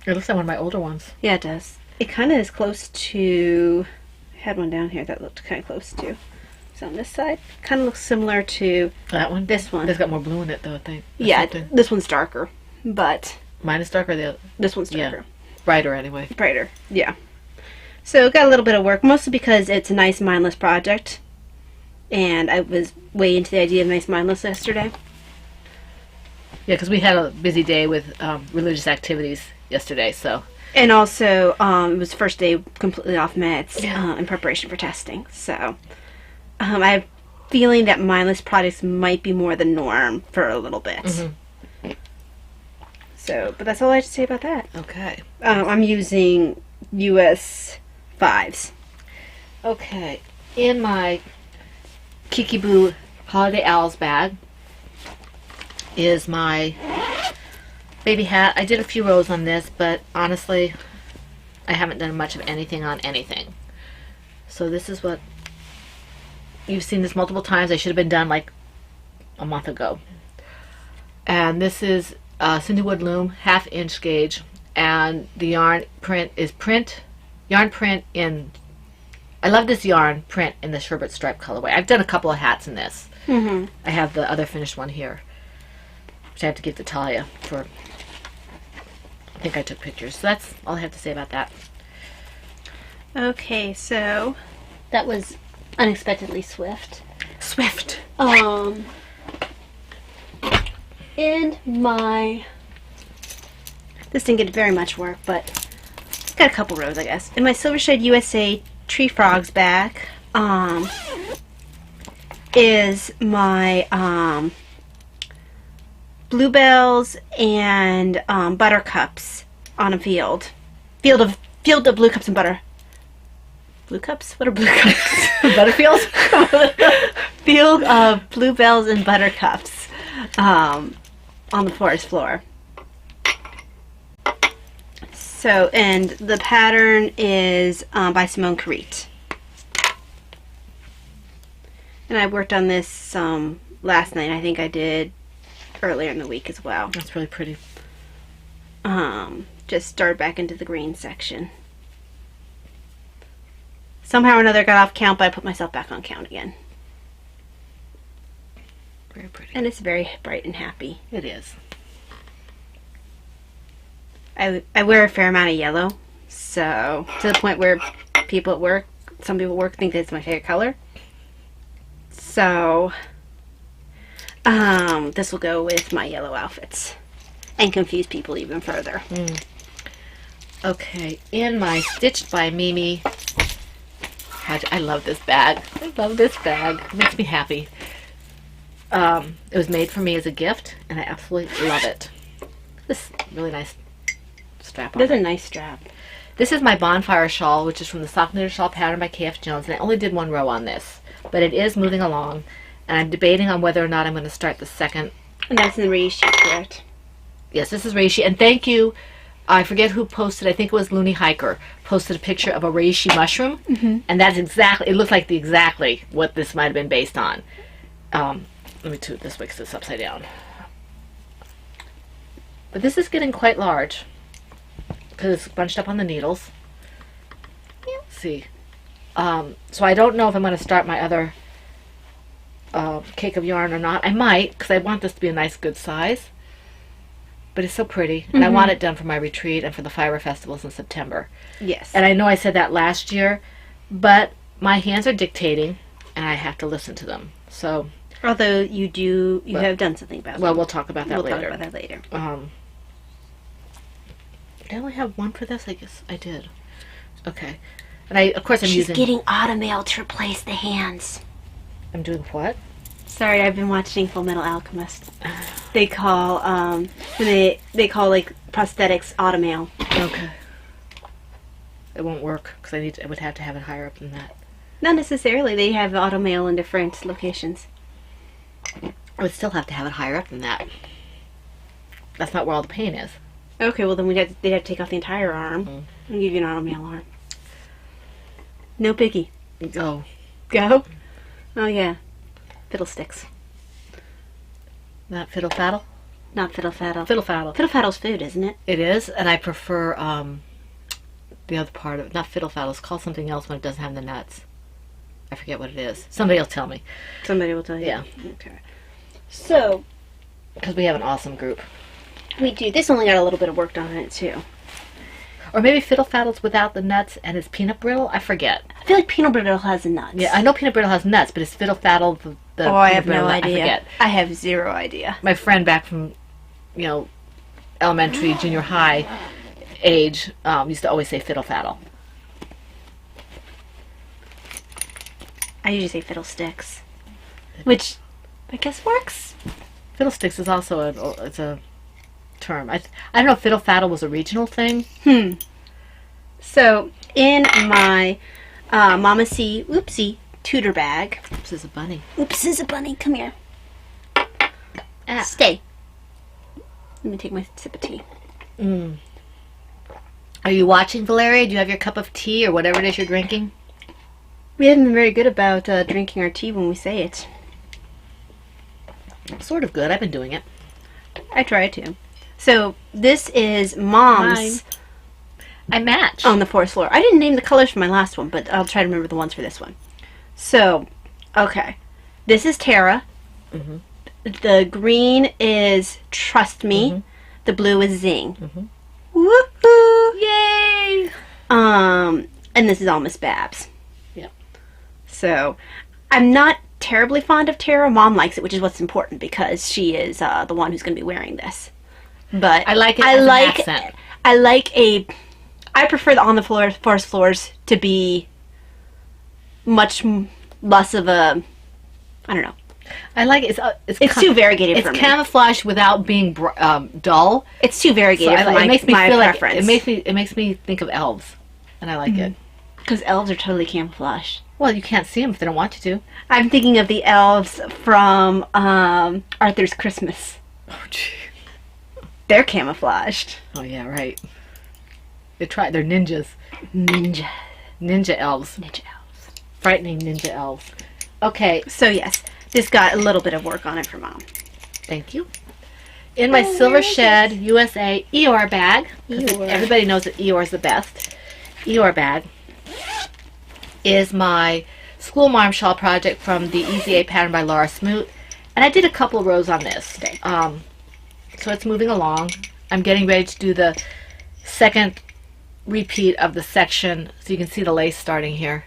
Speaker 2: It looks like one of my older ones.
Speaker 3: Yeah, it does. It kind of is close to... I had one down here that looked kind of close to. It's on this side. Kind of looks similar to...
Speaker 2: That one.
Speaker 3: This one.
Speaker 2: It's got more blue in it though. I think. Or
Speaker 3: Yeah,
Speaker 2: something.
Speaker 3: this one's darker. But
Speaker 2: Mine is darker. The
Speaker 3: this one's
Speaker 2: Yeah.
Speaker 3: darker.
Speaker 2: brighter anyway.
Speaker 3: Brighter. Yeah. So, got a little bit of work. Mostly because it's a nice mindless project. And I was way into the idea of nice mindless yesterday.
Speaker 2: Yeah, because we had a busy day with religious activities yesterday. So
Speaker 3: And also, it was the first day completely off meds
Speaker 2: Yeah.
Speaker 3: in preparation for testing. So, I have a feeling that mindless products might be more the norm for a little bit. So, but that's all I have to say about that.
Speaker 2: okay.
Speaker 3: I'm using US 5s.
Speaker 2: Okay. In my Kiki Boo Holiday Owls bag is my baby hat. I did a few rows on this, but honestly, I haven't done much of anything on anything. So this is what you've seen this multiple times. I should have been done like a month ago. And this is Cindy Wood Loom 1/2 inch gauge, and the yarn print is yarn print in. I love this yarn print in the sherbet stripe colorway. I've done a couple of hats in this. I have the other finished one here, which I have to give to Talia for. I think I took pictures. So that's all I have to say about that.
Speaker 3: Okay, so that was unexpectedly swift.
Speaker 2: Swift.
Speaker 3: In my... This didn't get very much work, but it's got a couple rows, I guess. In my Silvershade USA Tree Frogs bag, is my, bluebells and, buttercups on a field. Field of blue cups and butter. Blue cups? What are blue cups?
Speaker 2: Butterfields?
Speaker 3: Field of bluebells and buttercups on the forest floor. So, and the pattern is by Simone Carite. And I worked on this last night. I think I did earlier in the week as well.
Speaker 2: That's really pretty.
Speaker 3: Just started back into the green section. Somehow or another got off count, but I put myself back on count again.
Speaker 2: Very pretty.
Speaker 3: And it's very bright and happy.
Speaker 2: It is.
Speaker 3: I wear a fair amount of yellow, so to the point where people at work, some people at work think that's my favorite color. So, this will go with my yellow outfits and confuse people even further.
Speaker 2: Okay, in my Stitched by Mimi. I love this bag. I love this bag. It makes me happy. It was made for me as a gift, and I absolutely love it. This really nice strap on
Speaker 3: There's
Speaker 2: it.
Speaker 3: a nice strap.
Speaker 2: This is my bonfire shawl, which is from the Soft Knitted Shawl pattern by K.F. Jones, and I only did one row on this, but it is moving along, and I'm debating on whether or not I'm going to start the second.
Speaker 3: And that's in the reishi, correct?
Speaker 2: Yes, this is reishi, and thank you. I forget who posted, I think it was Looney Hiker, posted a picture of a reishi mushroom, and that's exactly, it looks like exactly what this might have been based on. Let me do this way because it's upside down. But this is getting quite large because it's bunched up on the needles. Let's see. So I don't know if I'm going to start my other cake of yarn or not. I might, because I want this to be a nice good size. But it's so pretty, and I want it done for my retreat and for the fiber festivals in September.
Speaker 3: Yes.
Speaker 2: And I know I said that last year, but my hands are dictating, and I have to listen to them. So,
Speaker 3: Although you have done something about
Speaker 2: well,
Speaker 3: it.
Speaker 2: we'll talk about that
Speaker 3: We'll
Speaker 2: later.
Speaker 3: talk about that later.
Speaker 2: Did I only have one for this? I guess I did. Okay. And of course I'm
Speaker 3: She's
Speaker 2: using...
Speaker 3: getting automail to replace the hands.
Speaker 2: I'm doing what?
Speaker 3: Sorry, I've been watching Full Metal Alchemist. They call they call like prosthetics automail.
Speaker 2: Okay. It won't work, because I would have to have it higher up than that.
Speaker 3: Not necessarily. They have automail in different locations.
Speaker 2: I would still have to have it higher up than that. That's not where all the pain is.
Speaker 3: Okay, well then they'd have to take off the entire arm and give you an automail arm. No biggie.
Speaker 2: Go.
Speaker 3: Go? Oh yeah. Fiddlesticks.
Speaker 2: Not fiddle faddle?
Speaker 3: Not fiddle faddle.
Speaker 2: Fiddle faddle.
Speaker 3: Fiddle faddle's food, isn't it?
Speaker 2: It is, and I prefer the other part of it. Not fiddle faddle. It's called something else when it doesn't have the nuts. I forget what it is. Somebody will tell me.
Speaker 3: Somebody will tell you.
Speaker 2: Yeah.
Speaker 3: Okay. So
Speaker 2: Because we have an awesome group.
Speaker 3: we do. This only got a little bit of work done on it too.
Speaker 2: Or maybe fiddle faddle's without the nuts and it's peanut brittle. I forget.
Speaker 3: I feel like peanut brittle has the nuts.
Speaker 2: Yeah, I know peanut brittle has nuts, but it's fiddle faddle the
Speaker 3: Oh, I
Speaker 2: peanut
Speaker 3: have no
Speaker 2: brittle,
Speaker 3: idea.
Speaker 2: I forget.
Speaker 3: I have zero idea.
Speaker 2: My friend back from, elementary, junior high age used to always say fiddle faddle.
Speaker 3: I usually say fiddlesticks, which I guess works.
Speaker 2: Fiddlesticks is also it's a term. I don't know if fiddle faddle was a regional thing.
Speaker 3: So in my Mama C Oopsie Tudor bag.
Speaker 2: This is a bunny.
Speaker 3: Oops, is a bunny. Come here.
Speaker 2: Ah.
Speaker 3: Stay. Let me take my sip of tea.
Speaker 2: Are you watching, Valeria? Do you have your cup of tea or whatever it is you're drinking?
Speaker 3: We haven't been very good about drinking our tea when we say it.
Speaker 2: Sort of good. I've been doing it.
Speaker 3: I try to. So this is Mom's
Speaker 2: Mine. I match.
Speaker 3: on the forest floor. I didn't name the colors for my last one, but I'll try to remember the ones for this one. So, okay. This is Tara. The green is Trust Me. The blue is Zing. Woohoo!
Speaker 2: Yay!
Speaker 3: And this is all Miss Babs.
Speaker 2: Yep.
Speaker 3: So, I'm not terribly fond of Tara. Mom likes it, which is what's important because she is the one who's going to be wearing this. But
Speaker 2: I like it as an accent.
Speaker 3: I prefer the on the floor forest floors to be much less of a, I don't know.
Speaker 2: I like it.
Speaker 3: It's too variegated
Speaker 2: It's
Speaker 3: for me.
Speaker 2: camouflage without being dull.
Speaker 3: It's too variegated for
Speaker 2: it makes me
Speaker 3: my
Speaker 2: feel
Speaker 3: preference.
Speaker 2: like it makes me think of elves, and I like it.
Speaker 3: Because elves are totally camouflaged.
Speaker 2: Well, you can't see them if they don't want you to.
Speaker 3: I'm thinking of the elves from Arthur's Christmas.
Speaker 2: Oh, gee.
Speaker 3: They're camouflaged.
Speaker 2: Oh yeah, right. They're ninjas. Ninja elves.
Speaker 3: Ninja elves.
Speaker 2: Frightening ninja elves. Okay,
Speaker 3: So yes, this got a little bit of work on it for Mom.
Speaker 2: thank you. In my Silver Shed USA Eeyore bag, 'cause
Speaker 3: Eeyore.
Speaker 2: everybody knows that Eeyore is the best. Eeyore bag is my school marm shawl project from the Easy A pattern by Laura Smoot, And I did a couple of rows on this.
Speaker 3: Okay.
Speaker 2: So it's moving along. I'm getting ready to do the second repeat of the section, so you can see the lace starting here.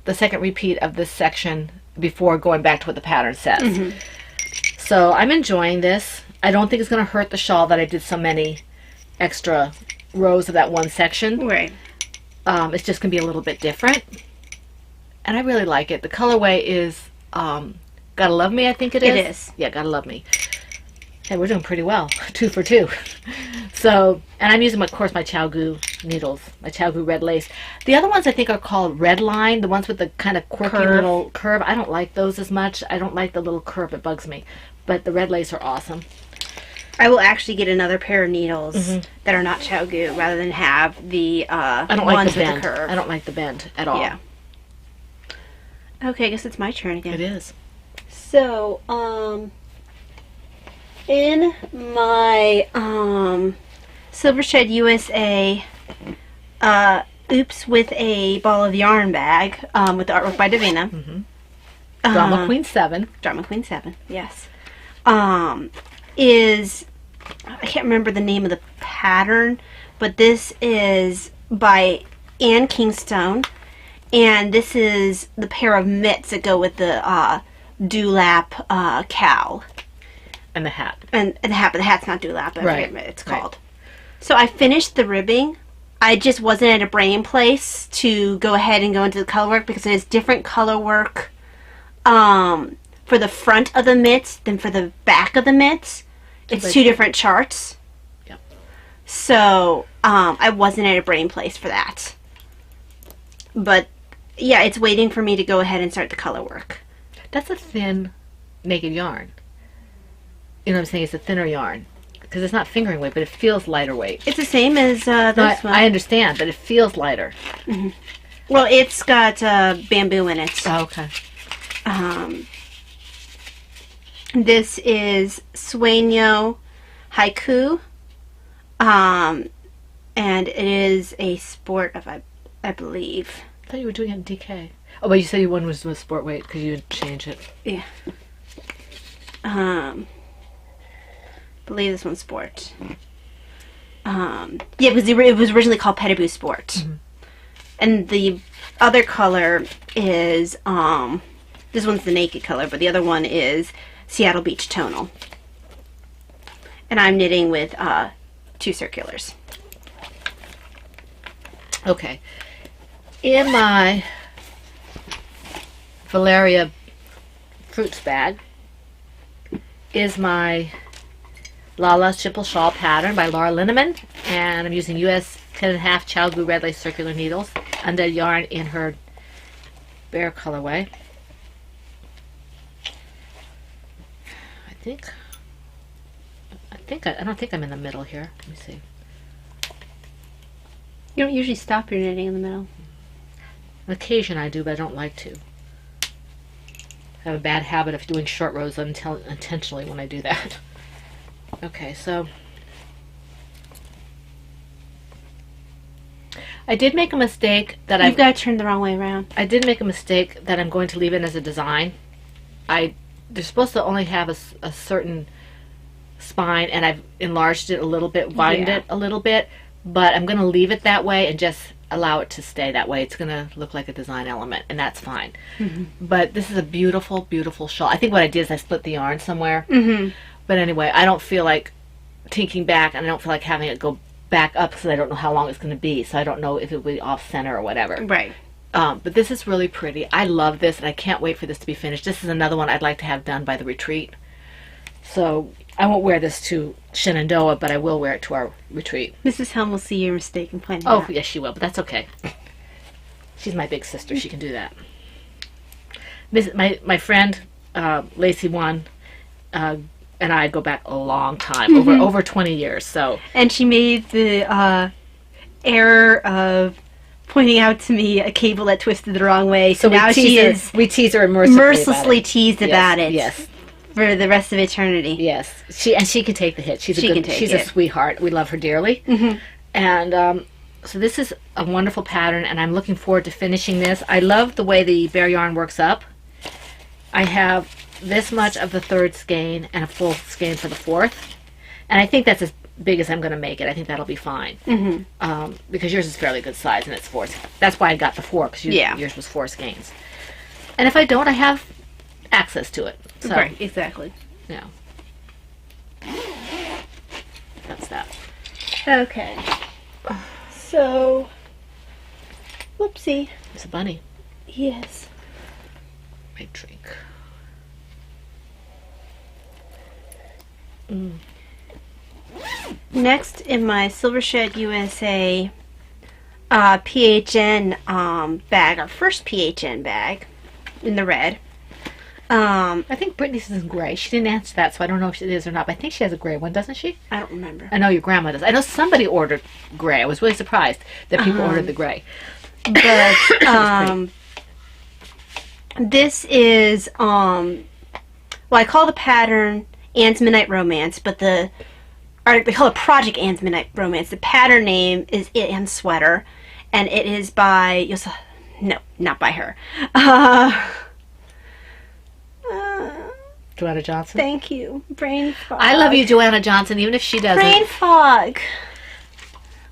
Speaker 2: The second repeat of this section before going back to what the pattern says. So I'm enjoying this. I don't think it's going to hurt the shawl that I did so many extra rows of that one section.
Speaker 3: Right.
Speaker 2: It's just going to be a little bit different. And I really like it. The colorway is Gotta Love Me, I think it is.
Speaker 3: It is.
Speaker 2: Yeah, Gotta Love Me. Hey, we're doing pretty well. 2 for 2. So, and I'm using, of course, my ChiaoGoo needles, my ChiaoGoo red lace. The other ones I think are called Red Line, the ones with the kind of quirky little curve. I don't like those as much. I don't like the little curve. It bugs me. But the red lace are awesome.
Speaker 3: I will actually get another pair of needles that are not ChiaoGoo rather than have the
Speaker 2: I don't like
Speaker 3: ones
Speaker 2: the
Speaker 3: with
Speaker 2: bend.
Speaker 3: the curve.
Speaker 2: I don't like the bend at all.
Speaker 3: Yeah. Okay, I guess it's my turn again.
Speaker 2: It is.
Speaker 3: So, in my Silvershed USA Oops with a Ball of Yarn bag with the artwork by Davina.
Speaker 2: Drama Queen 7.
Speaker 3: Drama Queen 7, yes. Is, I can't remember the name of the pattern, but this is by Anne Kingstone, and this is the pair of mitts that go with the dewlap cowl.
Speaker 2: And the hat.
Speaker 3: And the hat, but the hat's not dewlap, I
Speaker 2: Right.
Speaker 3: forget what it's
Speaker 2: Right.
Speaker 3: called. So I finished the ribbing. I just wasn't at a brain place to go ahead and go into the color work because there's different color work for the front of the mitts than for the back of the mitts. It's two different charts.
Speaker 2: Yep.
Speaker 3: So I wasn't at a brain place for that. But yeah, it's waiting for me to go ahead and start the color work.
Speaker 2: That's a thin naked yarn. You know what I'm saying? It's a thinner yarn. Because it's not fingering weight, but it feels lighter weight.
Speaker 3: It's the same as this
Speaker 2: No,
Speaker 3: one.
Speaker 2: I understand, but it feels lighter.
Speaker 3: Well, it's got bamboo in it.
Speaker 2: Oh, okay.
Speaker 3: This is Sueño Haiku. And it is a sport of, I believe.
Speaker 2: I thought you were doing it in DK. Oh, but you said you one was with sport weight because you would change it.
Speaker 3: Yeah. Believe this one's sport. Yeah, because it was originally called Petaboo Sport. And the other color is, this one's the naked color, but the other one is Seattle Beach Tonal. And I'm knitting with 2 circulars.
Speaker 2: Okay. In my Valeria Fruits bag is my Lala Shipple Shawl pattern by Laura Linneman, and I'm using US 10.5 ChiaoGoo red lace circular needles, undone yarn in her Bear colorway. I don't think I'm in the middle here. Let me see.
Speaker 3: You don't usually stop your knitting in the middle.
Speaker 2: On occasion I do, but I don't like to. I have a bad habit of doing short rows intentionally when I do that. Okay, so I did make a mistake that
Speaker 3: You've got to turn the wrong way around.
Speaker 2: I did make a mistake that I'm going to leave it as a design. They're supposed to only have a certain spine, and I've enlarged it a little bit, widened it a little bit, but I'm going to leave it that way and just allow it to stay that way. It's going to look like a design element, and that's fine. But this is a beautiful, beautiful shawl. I think what I did is I split the yarn somewhere. But anyway, I don't feel like tinking back, and I don't feel like having it go back up because I don't know how long it's going to be, so I don't know if it will be off center or whatever.
Speaker 3: Right.
Speaker 2: But this is really pretty. I love this, and I can't wait for this to be finished. This is another one I'd like to have done by the retreat. So I won't wear this to Shenandoah, but I will wear it to our retreat.
Speaker 3: Mrs. Helm will see your mistake and point it
Speaker 2: Oh,
Speaker 3: out.
Speaker 2: yes, she will, but that's okay. She's my big sister. She can do that. My friend, Lacey One, and I go back a long time, over 20 years. So,
Speaker 3: And she made the error of pointing out to me a cable that twisted the wrong way. So now
Speaker 2: we tease her mercilessly
Speaker 3: teased about it.
Speaker 2: Yes.
Speaker 3: For the rest of eternity.
Speaker 2: Yes, she can take the hit. She's a sweetheart. We love her dearly. And so this is a wonderful pattern, and I'm looking forward to finishing this. I love the way the bare yarn works up. I have this much of the third skein and a full skein for the fourth. And I think that's as big as I'm going to make it. I think that'll be fine. Because yours is fairly good size and it's 4. That's why I got the 4, because yours was 4 skeins. And if I don't, I have access to it. So,
Speaker 3: Right, exactly.
Speaker 2: yeah. That's that.
Speaker 3: Okay. So, whoopsie.
Speaker 2: It's a bunny.
Speaker 3: Yes.
Speaker 2: My drink.
Speaker 3: Next in my Silvershed USA PHN bag, our first PHN bag, in the red.
Speaker 2: I think Brittany's is in gray. She didn't answer that, so I don't know if it is or not, but I think she has a gray one, doesn't she?
Speaker 3: I don't remember.
Speaker 2: I know your grandma does. I know somebody ordered gray. I was really surprised that people ordered the gray.
Speaker 3: But this is well, I call the pattern Anne's Midnight Romance, but they call it Project Anne's Midnight Romance. The pattern name is Anne's Sweater, and it is by no, not by her.
Speaker 2: Joanna Johnson.
Speaker 3: Thank you, brain fog.
Speaker 2: I love you, Joanna Johnson, even if she doesn't.
Speaker 3: Brain fog.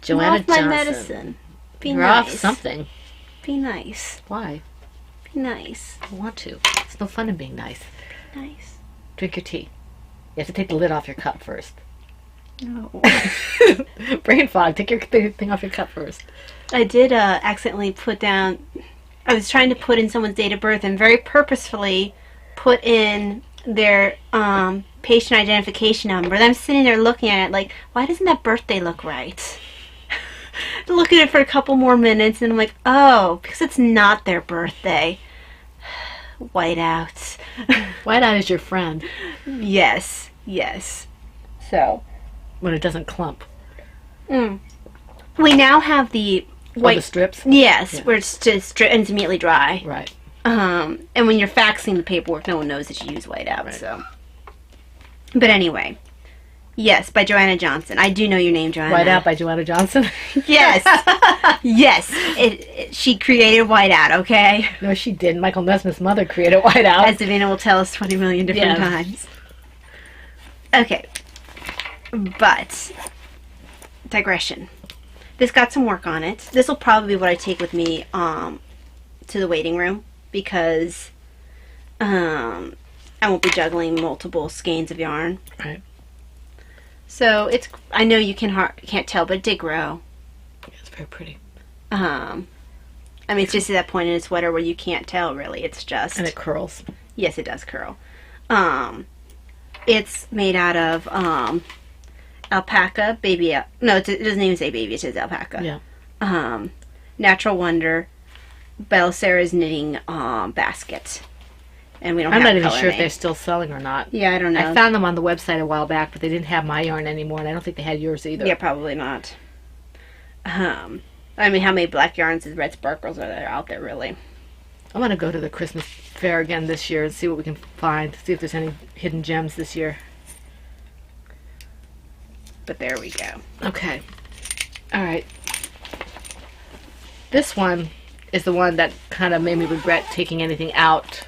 Speaker 2: Joanna
Speaker 3: I'm off my
Speaker 2: Johnson.
Speaker 3: medicine. Be
Speaker 2: You're
Speaker 3: nice.
Speaker 2: off something.
Speaker 3: Be nice.
Speaker 2: Why?
Speaker 3: Be nice.
Speaker 2: I want to. It's no fun in being nice.
Speaker 3: Nice.
Speaker 2: Drink your tea. You have to take the lid off your cup first.
Speaker 3: No.
Speaker 2: Brain fog. Take your thing off your cup first.
Speaker 3: I did accidentally put down. I was trying to put in someone's date of birth and very purposefully put in their patient identification number. And I'm sitting there looking at it like, why doesn't that birthday look right? Look at it for a couple more minutes and I'm like, oh, because it's not their birthday. Whiteouts.
Speaker 2: Whiteout is your friend
Speaker 3: Yes. Yes. So.
Speaker 2: when it doesn't clump.
Speaker 3: We now have the
Speaker 2: Or the strips.
Speaker 3: Yes,
Speaker 2: Yeah.
Speaker 3: where it's just and it's immediately dry.
Speaker 2: Right.
Speaker 3: And when you're faxing the paperwork, no one knows that you use whiteout.
Speaker 2: Right.
Speaker 3: So, but anyway, yes, by Joanna Johnson. I do know your name, Joanna.
Speaker 2: Whiteout by Joanna Johnson.
Speaker 3: Yes, yes. She created whiteout. Okay,
Speaker 2: No, she didn't. Michael Nesmith's mother created Whiteout.
Speaker 3: as Davina will tell us 20 million different
Speaker 2: Yeah.
Speaker 3: times. Okay, but digression. This got some work on it. This will probably be what I take with me to the waiting room because I won't be juggling multiple skeins of yarn.
Speaker 2: Right.
Speaker 3: So it's. I know you can't tell, but it did grow.
Speaker 2: It's very pretty.
Speaker 3: I mean, it's just at that point in a sweater where you can't tell really. It's just.
Speaker 2: And it curls.
Speaker 3: Yes, it does curl. It's made out of alpaca, baby. No, it doesn't even say baby. It says alpaca.
Speaker 2: Yeah.
Speaker 3: Natural Wonder, Belisara's knitting basket, and we don't.
Speaker 2: I'm
Speaker 3: have
Speaker 2: not even
Speaker 3: color
Speaker 2: sure if
Speaker 3: name.
Speaker 2: they're still selling or not.
Speaker 3: Yeah, I don't know.
Speaker 2: I found them on the website a while back, but they didn't have my yarn anymore, and I don't think they had yours either.
Speaker 3: Yeah, probably not. I mean, how many black yarns and red sparkles are there out there, really?
Speaker 2: I want to go to the Christmas fair again this year and see what we can find. See if there's any hidden gems this year.
Speaker 3: But there we go.
Speaker 2: Okay. All right. This one is the one that kind of made me regret taking anything out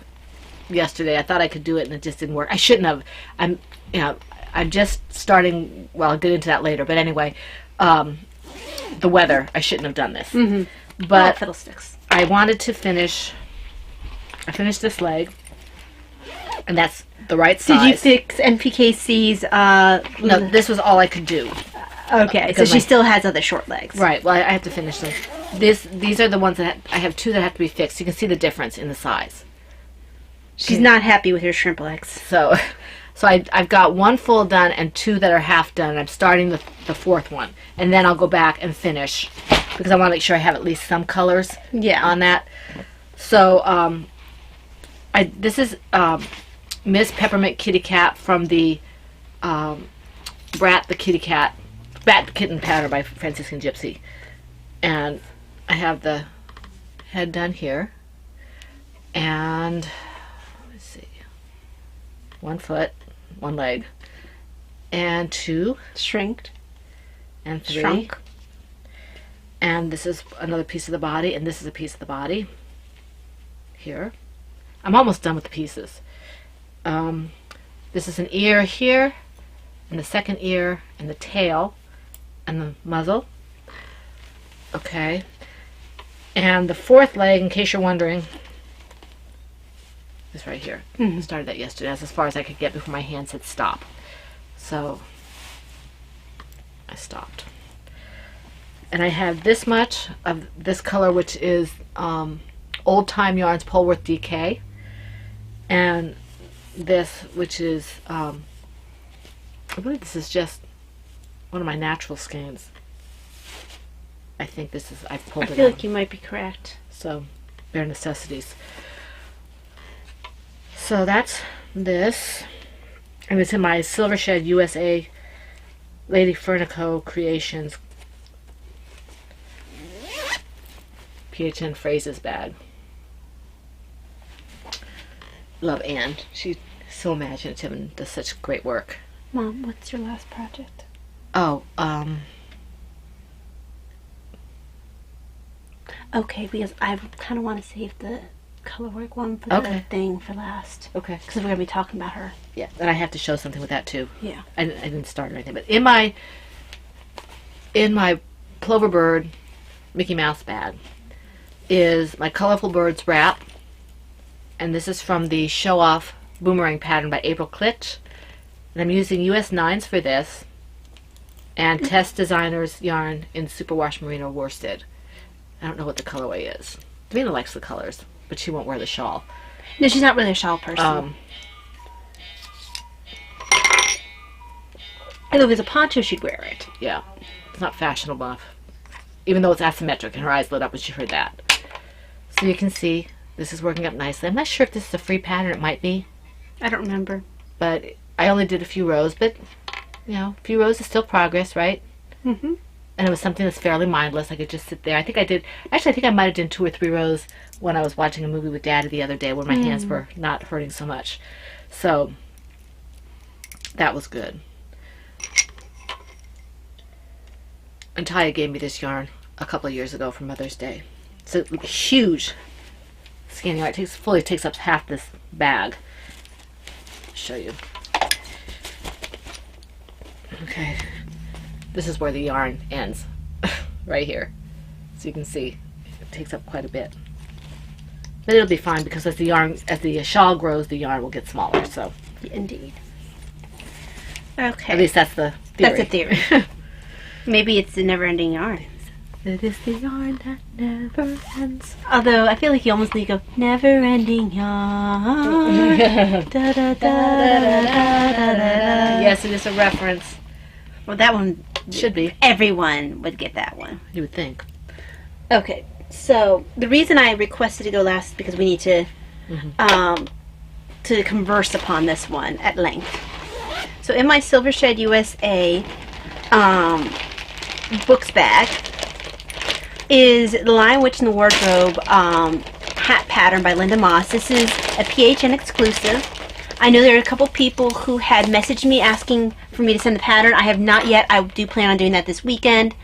Speaker 2: yesterday. I thought I could do it and it just didn't work. I shouldn't have. I'm just starting. Well, I'll get into that later. But anyway, the weather. I shouldn't have done this.
Speaker 3: Mm-hmm.
Speaker 2: But
Speaker 3: fiddlesticks.
Speaker 2: I wanted to finish. I finished this leg, and that's the right size.
Speaker 3: Did you fix NPKC's?
Speaker 2: No, this was all I could do.
Speaker 3: Okay, so
Speaker 2: because
Speaker 3: she
Speaker 2: my-
Speaker 3: still has other short legs.
Speaker 2: Right. Well, I have to finish them. These are the ones that I have 2 that have to be fixed. You can see the difference in the size.
Speaker 3: She's not happy with her shrimp legs.
Speaker 2: So I've got 1 full done and 2 that are half done. I'm starting the 4th one, and then I'll go back and finish because I want to make sure I have at least some colors.
Speaker 3: Yeah.
Speaker 2: On that. So this is Miss Peppermint Kitty Cat from the Brat the Kitten pattern by Franciscan Gypsy, and I have the head done here, and let's see, 1 foot, 1 leg, and 2,
Speaker 3: Shrinked.
Speaker 2: and 3,
Speaker 3: Shrunk.
Speaker 2: and this is another piece of the body, and this is a piece of the body here. I'm almost done with the pieces. This is an ear here, and the second ear, and the tail, and the muzzle. Okay. And the fourth leg, in case you're wondering, is right here. I started that yesterday. That's as far as I could get before my hand said stop. So I stopped. And I have this much of this color, which is Old Time Yarns Polworth DK. And this, which is, I believe this is just one of my natural skeins. I think this is, I've pulled
Speaker 3: I
Speaker 2: it
Speaker 3: feel
Speaker 2: out.
Speaker 3: like you might be correct.
Speaker 2: So, bare necessities. So that's this. And it's in my Silver Shed USA Lady Furnico Creations PHN phrases bag. Love Anne. She's so imaginative and does such great work.
Speaker 3: Mom, what's your last project?
Speaker 2: Oh,
Speaker 3: Okay, because I kind of want to save the colorwork one for the
Speaker 2: Okay.
Speaker 3: thing for last.
Speaker 2: okay.
Speaker 3: Because we're going to be talking about her.
Speaker 2: Yeah, and I have to show something with that too.
Speaker 3: Yeah.
Speaker 2: I didn't start or anything, but in my Plover Bird Mickey Mouse bag is my Colorful Birds wrap, and this is from the Show Off Boomerang pattern by April Klitsch, and I'm using US 9s for this, and Test Designers yarn in Superwash Merino worsted. I don't know what the colorway is. Davina likes the colors, but she won't wear the shawl.
Speaker 3: No, she's not really a shawl person. If it was a poncho, she'd wear it.
Speaker 2: Yeah, it's not fashionable enough. Even though it's asymmetric, and her eyes lit up when she heard that. So you can see this is working up nicely. I'm not sure if this is a free pattern. It might be,
Speaker 3: I don't remember.
Speaker 2: but I only did a few rows. But you know, a few rows is still progress, right?
Speaker 3: Mm-hmm.
Speaker 2: And it was something that's fairly mindless. I could just sit there. I think I might have done 2 or 3 rows when I was watching a movie with Daddy the other day when my hands were not hurting so much. So that was good. And Taya gave me this yarn a couple of years ago for Mother's Day. It's a huge skein yarn. It fully takes up half this bag. I'll show you. Okay. This is where the yarn ends. Right here. So you can see it takes up quite a bit. But it'll be fine because as the shawl grows, the yarn will get smaller. So
Speaker 3: Indeed. Okay.
Speaker 2: at least that's the theory.
Speaker 3: That's a theory. Maybe it's the never-ending yarn.
Speaker 2: It is the yarn that never ends.
Speaker 3: Although, I feel like you almost need to go, never-ending yarn. da, da, da, da, da, da, da.
Speaker 2: Yes, it is a reference.
Speaker 3: Well, that one,
Speaker 2: Should be.
Speaker 3: everyone would get that one.
Speaker 2: You would think.
Speaker 3: Okay, so the reason I requested to go last is because we need to converse upon this one at length. So in my Silver Shed USA books bag is the Lion Witch in the Wardrobe hat pattern by Linda Moss. This is a PHN exclusive. I know there are a couple people who had messaged me asking for me to send the pattern. I have not yet. I do plan on doing that this weekend.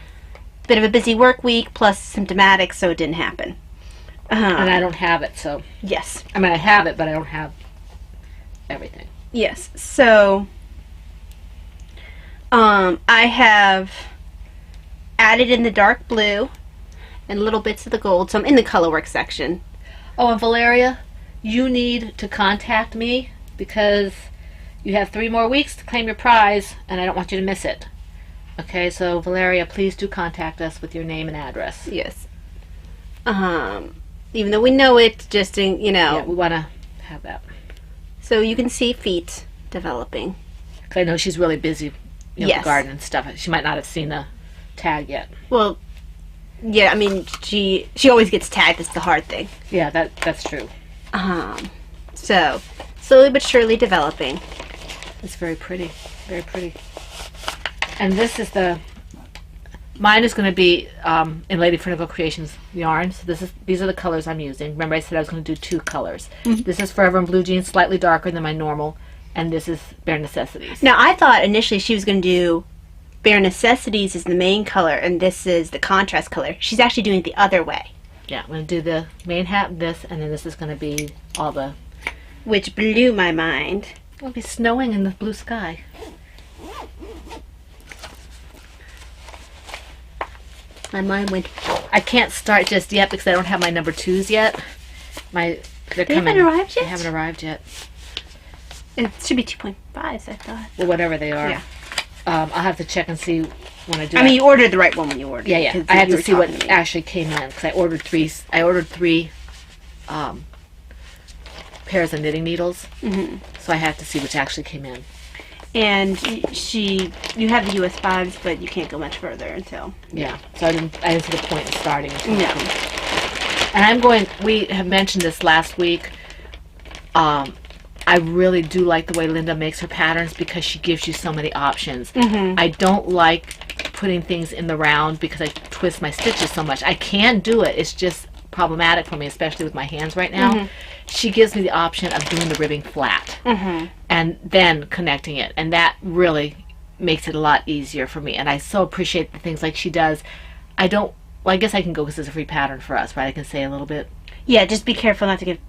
Speaker 3: Bit of a busy work week plus symptomatics, so it didn't happen.
Speaker 2: And I don't have it, so.
Speaker 3: Yes.
Speaker 2: I mean, I have it, but I don't have everything.
Speaker 3: Yes. So I have added in the dark blue and little bits of the gold, so I'm in the colorwork section.
Speaker 2: Oh, and Valeria, you need to contact me because you have 3 more weeks to claim your prize, and I don't want you to miss it. Okay, so Valeria, please do contact us with your name and address.
Speaker 3: Yes. Even though we know it, just in,
Speaker 2: Yeah, we want to have that.
Speaker 3: so you can see feet developing.
Speaker 2: 'Cause I know she's really busy,
Speaker 3: Yes.
Speaker 2: the garden and stuff. She might not have seen the tag yet.
Speaker 3: Well, yeah, I mean, she always gets tagged. That's the hard thing.
Speaker 2: Yeah, that's true.
Speaker 3: So slowly but surely developing.
Speaker 2: It's very pretty. Very pretty. And this is mine is going to be in Lady Furnival Creations yarn. So these are the colors I'm using. Remember I said I was going to do 2 colors. This is Forever and Blue Jeans, slightly darker than my normal. And this is Bare Necessities.
Speaker 3: Now, I thought initially she was going to do Bare Necessities as the main color, and this is the contrast color. She's actually doing it the other way.
Speaker 2: Yeah, I'm going to do the main hat, this, and then this is going to be all the
Speaker 3: which blew my mind.
Speaker 2: It'll be snowing in the blue sky.
Speaker 3: My mind went.
Speaker 2: I can't start just yet because I don't have my number 2s yet. They're coming.
Speaker 3: haven't arrived yet?
Speaker 2: They haven't arrived yet.
Speaker 3: It should be 2.5s, I thought.
Speaker 2: Well, whatever they are.
Speaker 3: Yeah.
Speaker 2: I'll have to check and see when I do.
Speaker 3: I mean, you ordered the right one when you ordered.
Speaker 2: yeah,
Speaker 3: it,
Speaker 2: yeah.
Speaker 3: 'cause
Speaker 2: I had
Speaker 3: you
Speaker 2: to
Speaker 3: were
Speaker 2: see what
Speaker 3: talking to me.
Speaker 2: actually came in because I ordered 3. I ordered 3 pairs of knitting needles.
Speaker 3: Mm-hmm.
Speaker 2: So I have to see which actually came in.
Speaker 3: And you have the US 5s, but you can't go much further until.
Speaker 2: Yeah. So I didn't see the point in starting.
Speaker 3: No.
Speaker 2: And we have mentioned this last week. I really do like the way Linda makes her patterns because she gives you so many options.
Speaker 3: Mm-hmm.
Speaker 2: I don't like putting things in the round because I twist my stitches so much. I can do it. It's just problematic for me, especially with my hands right now.
Speaker 3: Mm-hmm.
Speaker 2: She gives me the option of doing the ribbing flat
Speaker 3: Mm-hmm.
Speaker 2: and then connecting it. And that really makes it a lot easier for me. And I so appreciate the things like she does. I guess I can go because it's a free pattern for us, right? I can say a little bit.
Speaker 3: Yeah, just be careful not to give.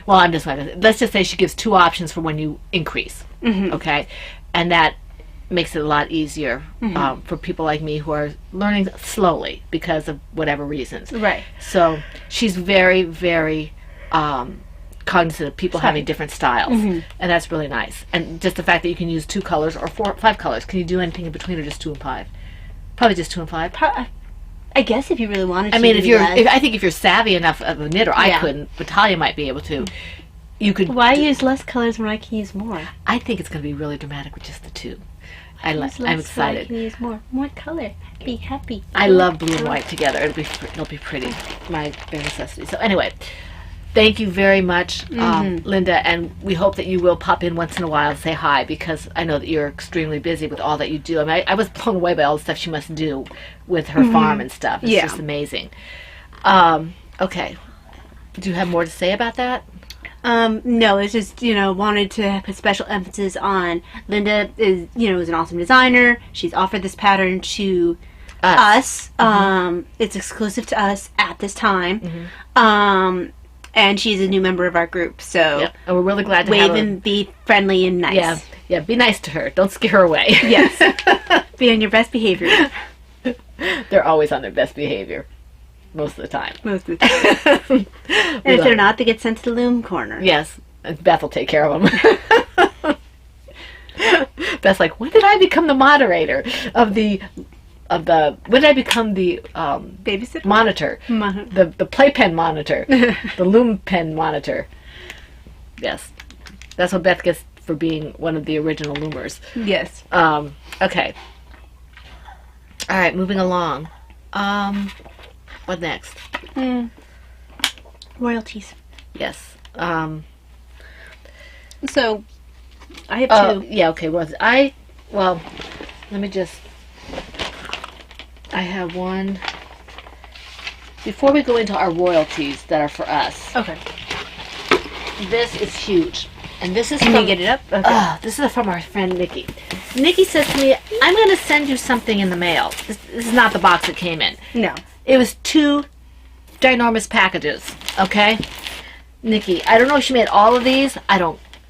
Speaker 2: Well, let's just say she gives 2 options for when you increase,
Speaker 3: Mm-hmm.
Speaker 2: okay? And that makes it a lot easier for people like me who are learning slowly because of whatever reasons.
Speaker 3: Right.
Speaker 2: So she's very, very cognizant of people having different styles, and that's really nice. And just the fact that you can use 2 colors or 4, 5 colors. Can you do anything in between or just 2 and 5? Probably just 2 and 5.
Speaker 3: I guess if you really wanted to.
Speaker 2: I mean,
Speaker 3: do
Speaker 2: I think if you're savvy enough of a knitter, I
Speaker 3: Yeah.
Speaker 2: couldn't, but Talia might be able to. You could.
Speaker 3: Why use less colors when I can use more?
Speaker 2: I think it's going to be really dramatic with just the 2. I'm
Speaker 3: Use less when I
Speaker 2: excited.
Speaker 3: can use more color. Be happy.
Speaker 2: I love blue and white together. It'll be pretty. My bare necessity. So anyway, thank you very much, Linda, and we hope that you will pop in once in a while and say hi because I know that you're extremely busy with all that you do. I mean, I was blown away by all the stuff she must do with her farm and stuff. It's just amazing. Okay. Do you have more to say about that?
Speaker 3: No, it's just, wanted to put special emphasis on Linda is an awesome designer. She's offered this pattern to us. It's exclusive to us at this time. And she's a new member of our group, so
Speaker 2: Yep. And we're really glad to
Speaker 3: wave
Speaker 2: have her.
Speaker 3: and be friendly and nice.
Speaker 2: Yeah, be nice to her. Don't scare her away.
Speaker 3: Yes. Be on your best behavior.
Speaker 2: They're always on their best behavior. Most of the time.
Speaker 3: Most of the time. And if they're not, they get sent to the loom corner.
Speaker 2: Yes. And Beth will take care of them. Beth's like, when did I become the moderator of the when did I become the
Speaker 3: Babysitter?
Speaker 2: monitor? The playpen monitor. The loom pen monitor. Yes. That's what Beth gets for being one of the original loomers.
Speaker 3: Yes.
Speaker 2: Okay. All right, moving along. What next?
Speaker 3: Royalties.
Speaker 2: Yes.
Speaker 3: So, I have 2.
Speaker 2: Yeah, okay. Well, let me just... I have one... Before we go into our royalties that are for us,
Speaker 3: Okay.
Speaker 2: this is huge. And this is
Speaker 3: Can
Speaker 2: from...
Speaker 3: you get it up? Okay.
Speaker 2: This is from our friend Nikki. Nikki says to me, I'm going to send you something in the mail. This is not the box it came in.
Speaker 3: No.
Speaker 2: It was 2 ginormous packages, okay? Nikki, I don't know if she made all of these.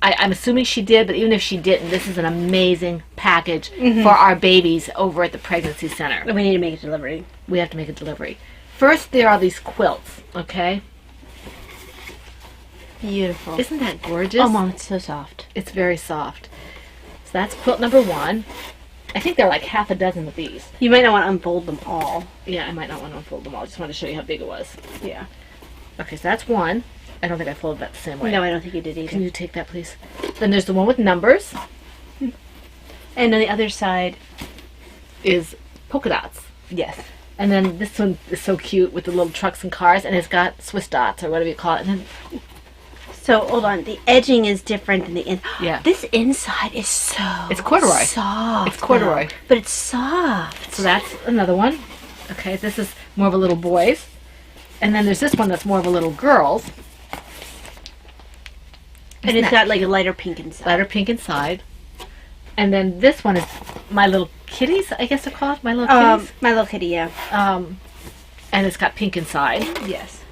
Speaker 2: I'm assuming she did, but even if she didn't, this is an amazing package for our babies over at the pregnancy center.
Speaker 3: We need to make a delivery.
Speaker 2: We have to make a delivery. First, there are these quilts, okay?
Speaker 3: Beautiful.
Speaker 2: Isn't that gorgeous?
Speaker 3: Oh, Mom, it's so soft.
Speaker 2: It's very soft. So that's quilt number 1. I think there are like half a dozen of these.
Speaker 3: You might not want to unfold them all.
Speaker 2: Yeah, I might not want to unfold them all. I just wanted to show you how big it was.
Speaker 3: Yeah.
Speaker 2: Okay, so that's 1. I don't think I folded that the same way.
Speaker 3: No, I don't think you did either.
Speaker 2: Can you take that, please? Then there's the one with numbers.
Speaker 3: And on the other side,
Speaker 2: Is polka dots.
Speaker 3: yes.
Speaker 2: And then this one is so cute with the little trucks and cars, and it's got Swiss dots or whatever you call it. And then,
Speaker 3: So, hold on. The edging is different than the inside.
Speaker 2: Yeah.
Speaker 3: This inside is so
Speaker 2: It's corduroy.
Speaker 3: soft.
Speaker 2: It's corduroy.
Speaker 3: now. But it's soft.
Speaker 2: so that's another one. Okay, this is more of a little boys. And then there's this one that's more of a little girls.
Speaker 3: And it's got like a lighter pink inside.
Speaker 2: Lighter pink inside. And then this one is My Little Kitties, I guess they're called. My Little Kitties.
Speaker 3: My Little Kitty, yeah.
Speaker 2: And it's got pink inside.
Speaker 3: Yes.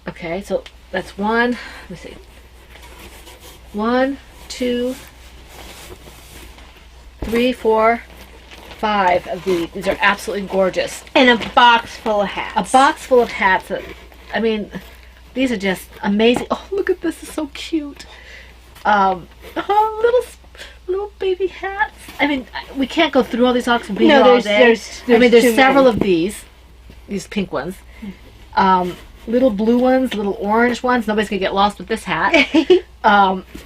Speaker 2: Okay, so that's one. Let me see. 1, 2, 3, 4, 5 of these. These are absolutely gorgeous.
Speaker 3: And a box full of hats.
Speaker 2: A box full of hats. I mean, these are just amazing. Oh, look at this. It's so cute. Little baby hats. I mean, we can't go through all these boxes and be here all day.
Speaker 3: There's
Speaker 2: there's
Speaker 3: too
Speaker 2: several
Speaker 3: many.
Speaker 2: of these pink ones. Little blue ones, little orange ones. Nobody's going to get lost with this hat.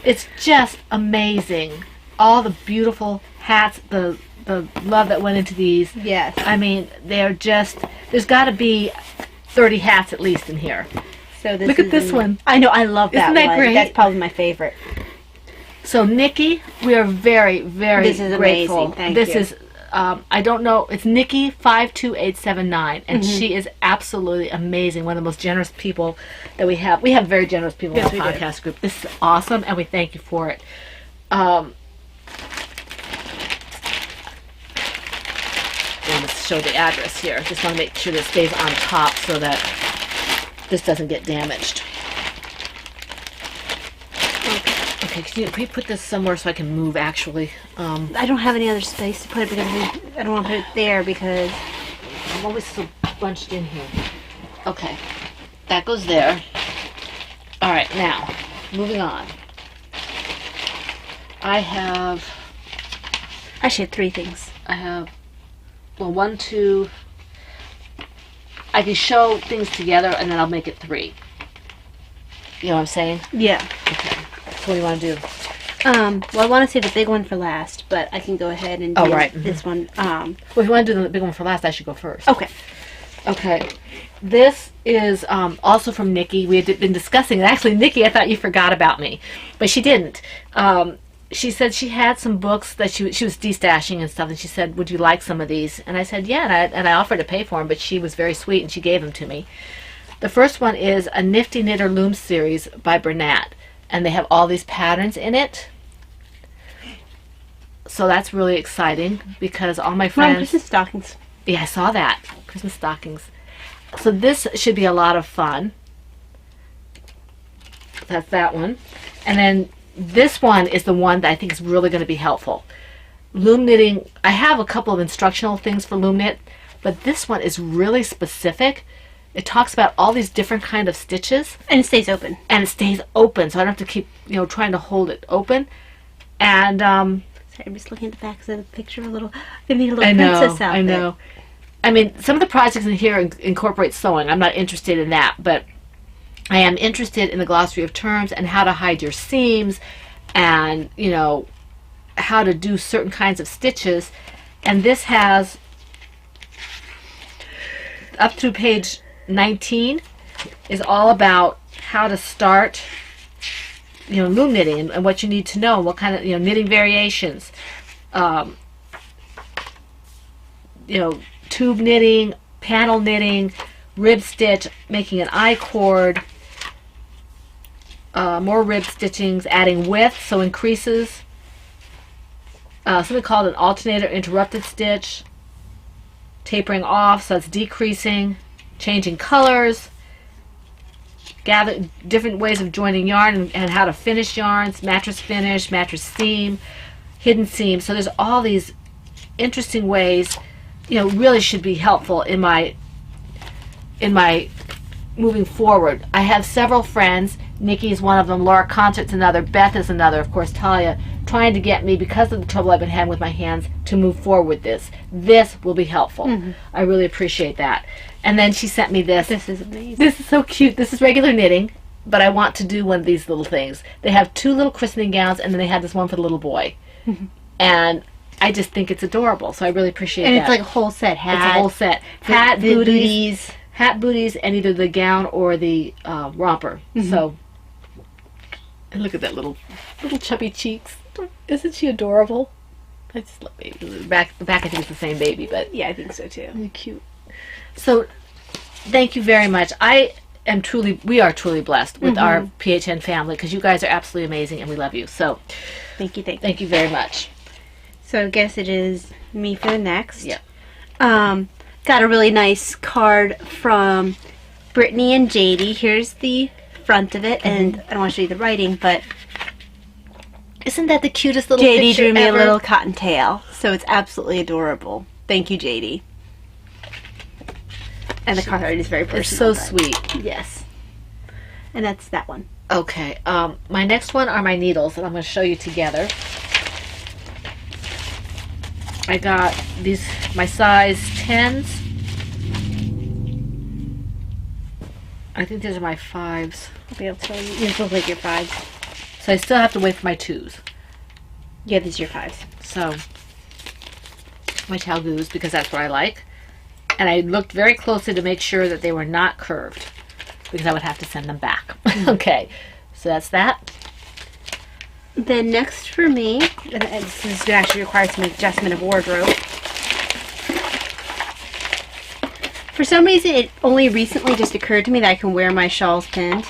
Speaker 2: It's just amazing. All the beautiful hats, the love that went into these.
Speaker 3: Yes.
Speaker 2: I mean, they're just, there's got to be 30 hats at least in here.
Speaker 3: So
Speaker 2: Look at this one.
Speaker 3: I know, I love that
Speaker 2: Isn't that
Speaker 3: one.
Speaker 2: great?
Speaker 3: That's probably my favorite.
Speaker 2: So Nikki, we are very, very
Speaker 3: This is
Speaker 2: grateful.
Speaker 3: amazing. Thank
Speaker 2: this
Speaker 3: you.
Speaker 2: is, I don't know, it's Nikki 52879, and she is absolutely amazing. One of the most generous people that we have. We have very generous people
Speaker 3: Yes,
Speaker 2: in
Speaker 3: we
Speaker 2: our
Speaker 3: do.
Speaker 2: podcast group. This is awesome, and we thank you for it. Let's show the address here. Just want to make sure that it stays on top so that this doesn't get damaged. Okay, can you put this somewhere so I can move actually?
Speaker 3: I don't have any other space to put it because I don't want to put it there because
Speaker 2: I'm always so bunched in here. Okay, that goes there. All right, now, moving on. I have,
Speaker 3: actually had 3 things.
Speaker 2: well, 1, 2, I can show things together and then I'll make it 3. You know what I'm saying?
Speaker 3: Yeah.
Speaker 2: Okay, so what do you want to do?
Speaker 3: Well, I want to save the big one for last, but I can go ahead and do
Speaker 2: Oh, right.
Speaker 3: this one.
Speaker 2: Well, if you want to do the big one for last, I should go first.
Speaker 3: Okay.
Speaker 2: Okay. This is also from Nikki. We had been discussing it. Actually, Nikki, I thought you forgot about me, but she didn't. She said she had some books that she was destashing and stuff, and she said, "Would you like some of these?" And I said, "Yeah," and I offered to pay for them, but she was very sweet and she gave them to me. The first one is a Nifty Knitter Loom series by Bernat, and they have all these patterns in it. So that's really exciting because all my
Speaker 3: Well,
Speaker 2: friends...
Speaker 3: Christmas stockings.
Speaker 2: Yeah, I saw that. Christmas stockings. So this should be a lot of fun. That's that one. And then this one is the one that I think is really going to be helpful. Loom knitting, I have a couple of instructional things for loom knit, but this one is really specific. It talks about all these different kind of stitches,
Speaker 3: And it stays open.
Speaker 2: and it stays open, so I don't have to keep, trying to hold it open. And
Speaker 3: Sorry, I'm just looking at the back of the picture a little. They made a little
Speaker 2: I know,
Speaker 3: princess outfit.
Speaker 2: I know. I mean, some of the projects in here incorporate sewing. I'm not interested in that, but I am interested in the glossary of terms and how to hide your seams and, how to do certain kinds of stitches. And this has, up through page 19, is all about how to start loom knitting and what you need to know, what kind of knitting variations, tube knitting, panel knitting, rib stitch, making an I-cord, more rib stitchings, adding width, so increases, something called an alternator interrupted stitch, tapering off, so it's decreasing, changing colors, gather different ways of joining yarn and how to finish yarns, mattress finish, mattress seam, hidden seam. So there's all these interesting ways, really should be helpful in my moving forward. I have several friends. Nikki is one of them. Laura Concert's another. Beth is another. Of course, Talia, trying to get me, because of the trouble I've been having with my hands, to move forward with this. This will be helpful. I really appreciate that. And then she sent me this.
Speaker 3: This is amazing.
Speaker 2: This is so cute. This is regular knitting, but I want to do one of these little things. They have 2 little christening gowns, and then they have this one for the little boy. And I just think it's adorable, so I really appreciate
Speaker 3: And
Speaker 2: that.
Speaker 3: it's like a whole set. Hat.
Speaker 2: It's a whole set. Hat,
Speaker 3: the
Speaker 2: booties, hat, booties, and either the gown or the romper. So, and look at that little chubby cheeks. Isn't she adorable? I just love baby. The back I think it's the same baby, but
Speaker 3: Yeah, I think so too.
Speaker 2: really cute. So, thank you very much. We are truly blessed with our PHN family, because you guys are absolutely amazing and we love you. So,
Speaker 3: Thank you.
Speaker 2: thank you very much.
Speaker 3: So I guess it is me for the next.
Speaker 2: Yep.
Speaker 3: Got a really nice card from Brittany and JD. Here's the front of it, and I don't want to show you the writing, but
Speaker 2: Isn't that the cutest little
Speaker 3: JD
Speaker 2: picture
Speaker 3: drew me
Speaker 2: ever?
Speaker 3: a little cottontail, so it's absolutely adorable. Thank you, JD. And the card is very personal.
Speaker 2: It's so
Speaker 3: but-
Speaker 2: sweet.
Speaker 3: Yes. And that's that one.
Speaker 2: Okay, my next one are my needles, and I'm going to show you together. I got these, my size 10s. I think these are my 5s.
Speaker 3: I'll be able to tell you. These look like your 5s.
Speaker 2: So I still have to wait for my 2s.
Speaker 3: Yeah, these are your 5s.
Speaker 2: So, my Talgoos, because that's what I like. And I looked very closely to make sure that they were not curved, because I would have to send them back. Okay, so that's that.
Speaker 3: Then next for me, and this is gonna actually require some adjustment of wardrobe. For some reason, it only recently just occurred to me that I can wear my shawls pinned.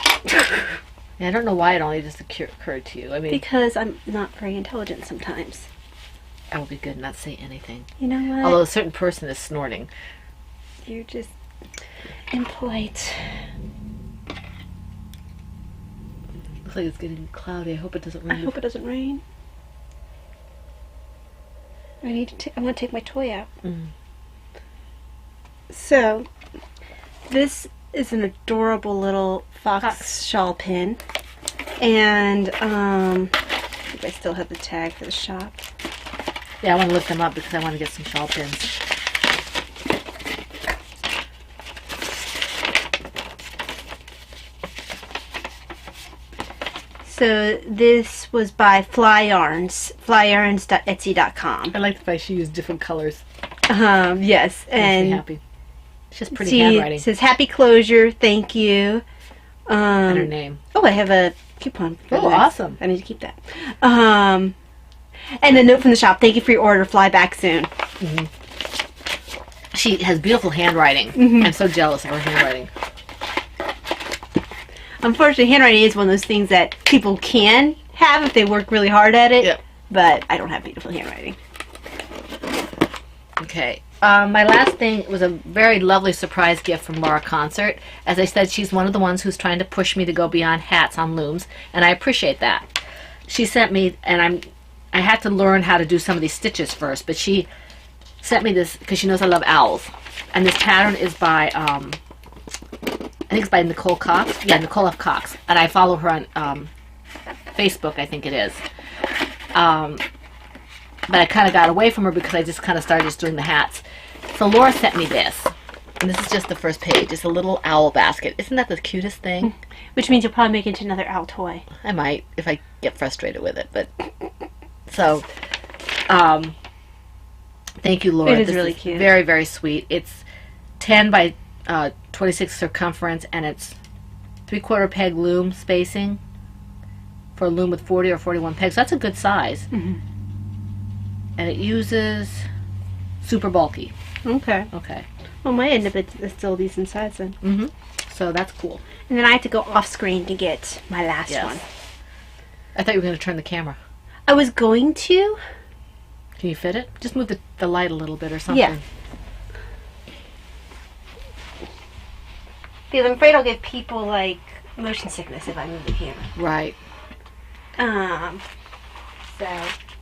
Speaker 2: And I don't know why it only just occurred to you. I mean,
Speaker 3: Because I'm not very intelligent sometimes.
Speaker 2: I will be good and not say anything.
Speaker 3: You know what?
Speaker 2: Although a certain person is snorting.
Speaker 3: You're just impolite.
Speaker 2: Looks like it's getting cloudy. I hope it doesn't
Speaker 3: I
Speaker 2: rain.
Speaker 3: hope it doesn't rain. I want to take my toy out.
Speaker 2: Mm.
Speaker 3: So, this is an adorable little fox shawl pin. And, I think I still have the tag for the shop.
Speaker 2: Yeah, I want to lift them up because I want to get some shawl pins.
Speaker 3: So, this was by Fly Yarns, flyyarns.etsy.com.
Speaker 2: I like the fact she used different colors.
Speaker 3: Yes,
Speaker 2: Makes me
Speaker 3: and
Speaker 2: happy. It's just pretty
Speaker 3: see,
Speaker 2: handwriting.
Speaker 3: it says happy closure, thank you.
Speaker 2: And her name.
Speaker 3: Oh, I have a coupon. for
Speaker 2: Oh,
Speaker 3: this.
Speaker 2: awesome.
Speaker 3: I need to keep that. And a note from the shop. Thank you for your order. Fly back soon.
Speaker 2: She has beautiful handwriting. I'm so jealous of her handwriting.
Speaker 3: Unfortunately, handwriting is one of those things that people can have if they work really hard at it.
Speaker 2: Yep.
Speaker 3: But I don't have beautiful handwriting.
Speaker 2: Okay. My last thing was a very lovely surprise gift from Laura Concert. As I said, she's one of the ones who's trying to push me to go beyond hats on looms, and I appreciate that. She sent me, and I had to learn how to do some of these stitches first, but she sent me this because she knows I love owls. And this pattern is by, I think it's by Nicole Cox. Yeah, Nicole F. Cox. And I follow her on Facebook, I think it is. But I kind of got away from her because I just kind of started just doing the hats. So Laura sent me this. And this is just the first page. It's a little owl basket. Isn't that the cutest thing?
Speaker 3: Which means you'll probably make it into another owl toy.
Speaker 2: I might if I get frustrated with it. But so, thank you, Laura.
Speaker 3: It is
Speaker 2: This
Speaker 3: really cute.
Speaker 2: Very, very sweet. It's 10 by 26 circumference, and it's 3/4 peg loom spacing for a loom with 40 or 41 pegs. That's a good size. And it uses super bulky.
Speaker 3: Okay.
Speaker 2: Okay.
Speaker 3: Well, my end of it is still a decent size then.
Speaker 2: So that's cool.
Speaker 3: And then I have to go off screen to get my last
Speaker 2: Yes.
Speaker 3: one.
Speaker 2: I thought you were going to turn the camera.
Speaker 3: I was going to.
Speaker 2: Can you fit it? Just move the light a little bit or something.
Speaker 3: Yeah. Because I'm afraid I'll give people like motion sickness if I move the camera.
Speaker 2: Right.
Speaker 3: So,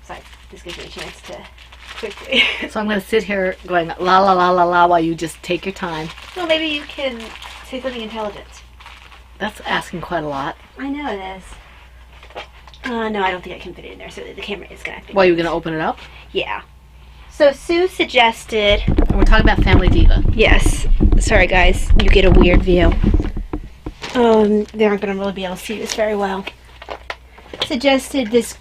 Speaker 3: sorry, this gives me a chance to quickly.
Speaker 2: So I'm going to sit here going la la la la la while you just take your time.
Speaker 3: Well, maybe you can say something intelligent.
Speaker 2: That's asking quite a lot.
Speaker 3: I know it is. No, I don't think I can fit it in there, so the camera is going to have to.
Speaker 2: Well, you're going to open it up?
Speaker 3: Yeah. So Sue suggested.
Speaker 2: And we're talking about Family Diva.
Speaker 3: Yes. Sorry, guys. You get a weird view. They aren't going to really be able to see this very well. Suggested this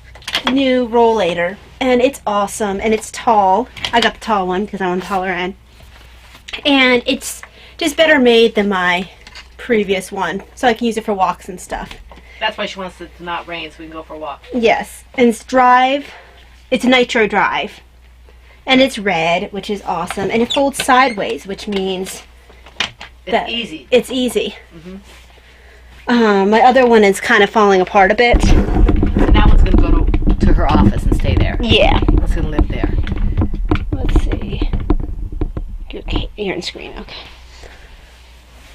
Speaker 3: new rollator, and it's awesome, and it's tall. I got the tall one because I'm on the taller end. And it's just better made than my previous one, so I can use it for walks and stuff.
Speaker 2: That's why she wants it to not rain so we can go for a walk.
Speaker 3: Yes. And it's drive. It's Nitro Drive. And it's red, which is awesome. And it folds sideways, which means
Speaker 2: It's easy.
Speaker 3: it's easy. My other one is kind of falling apart a bit.
Speaker 2: And that one's going to go to her office and stay there.
Speaker 3: Yeah.
Speaker 2: It's going to live there.
Speaker 3: Let's see. Okay, you're on screen. Okay.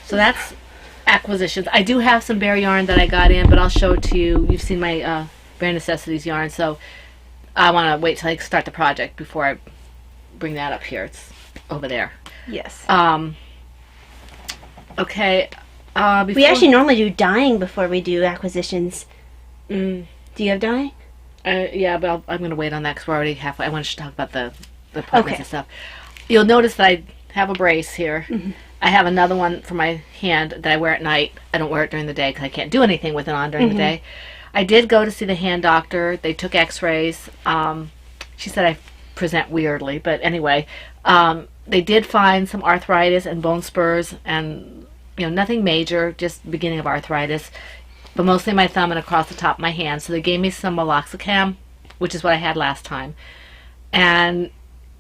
Speaker 2: So that's acquisitions. I do have some bear yarn that I got in, but I'll show it to you. You've seen my Bare Necessities yarn. So I want to wait till I start the project before I bring that up here. It's over there.
Speaker 3: Yes.
Speaker 2: Okay.
Speaker 3: We actually normally do dyeing before we do acquisitions.
Speaker 2: Mm,
Speaker 3: Do you have dyeing?
Speaker 2: yeah, but I'm going to wait on that because we're already halfway. I want to talk about the appointments
Speaker 3: Okay.
Speaker 2: and stuff. You'll notice that I have a brace here.
Speaker 3: Mm-hmm.
Speaker 2: I have another one for my hand that I wear at night. I don't wear it during the day because I can't do anything with it on during the day. I did go to see the hand doctor. They took x-rays. She said I present weirdly, but anyway, they did find some arthritis and bone spurs and, nothing major, just beginning of arthritis, but mostly my thumb and across the top of my hand. So they gave me some meloxicam, which is what I had last time. And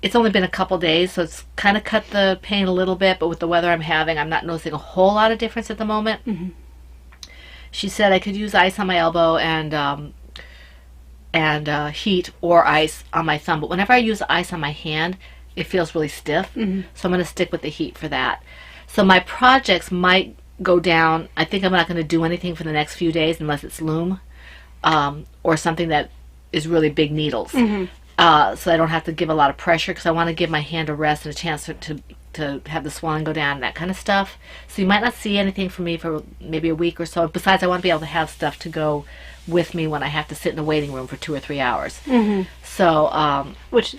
Speaker 2: it's only been a couple days, so it's kind of cut the pain a little bit, but with the weather I'm having, I'm not noticing a whole lot of difference at the moment.
Speaker 3: Mm-hmm.
Speaker 2: She said I could use ice on my elbow and heat or ice on my thumb, but whenever I use ice on my hand, it feels really stiff, so I'm going to stick with the heat for that. So my projects might go down. I think I'm not going to do anything for the next few days unless it's loom or something that is really big needles. So I don't have to give a lot of pressure because I want to give my hand a rest and a chance to have the swelling go down and that kind of stuff. So you might not see anything from me for maybe a week or so. Besides, I want to be able to have stuff to go with me when I have to sit in the waiting room for 2 or 3 hours. So,
Speaker 3: Which,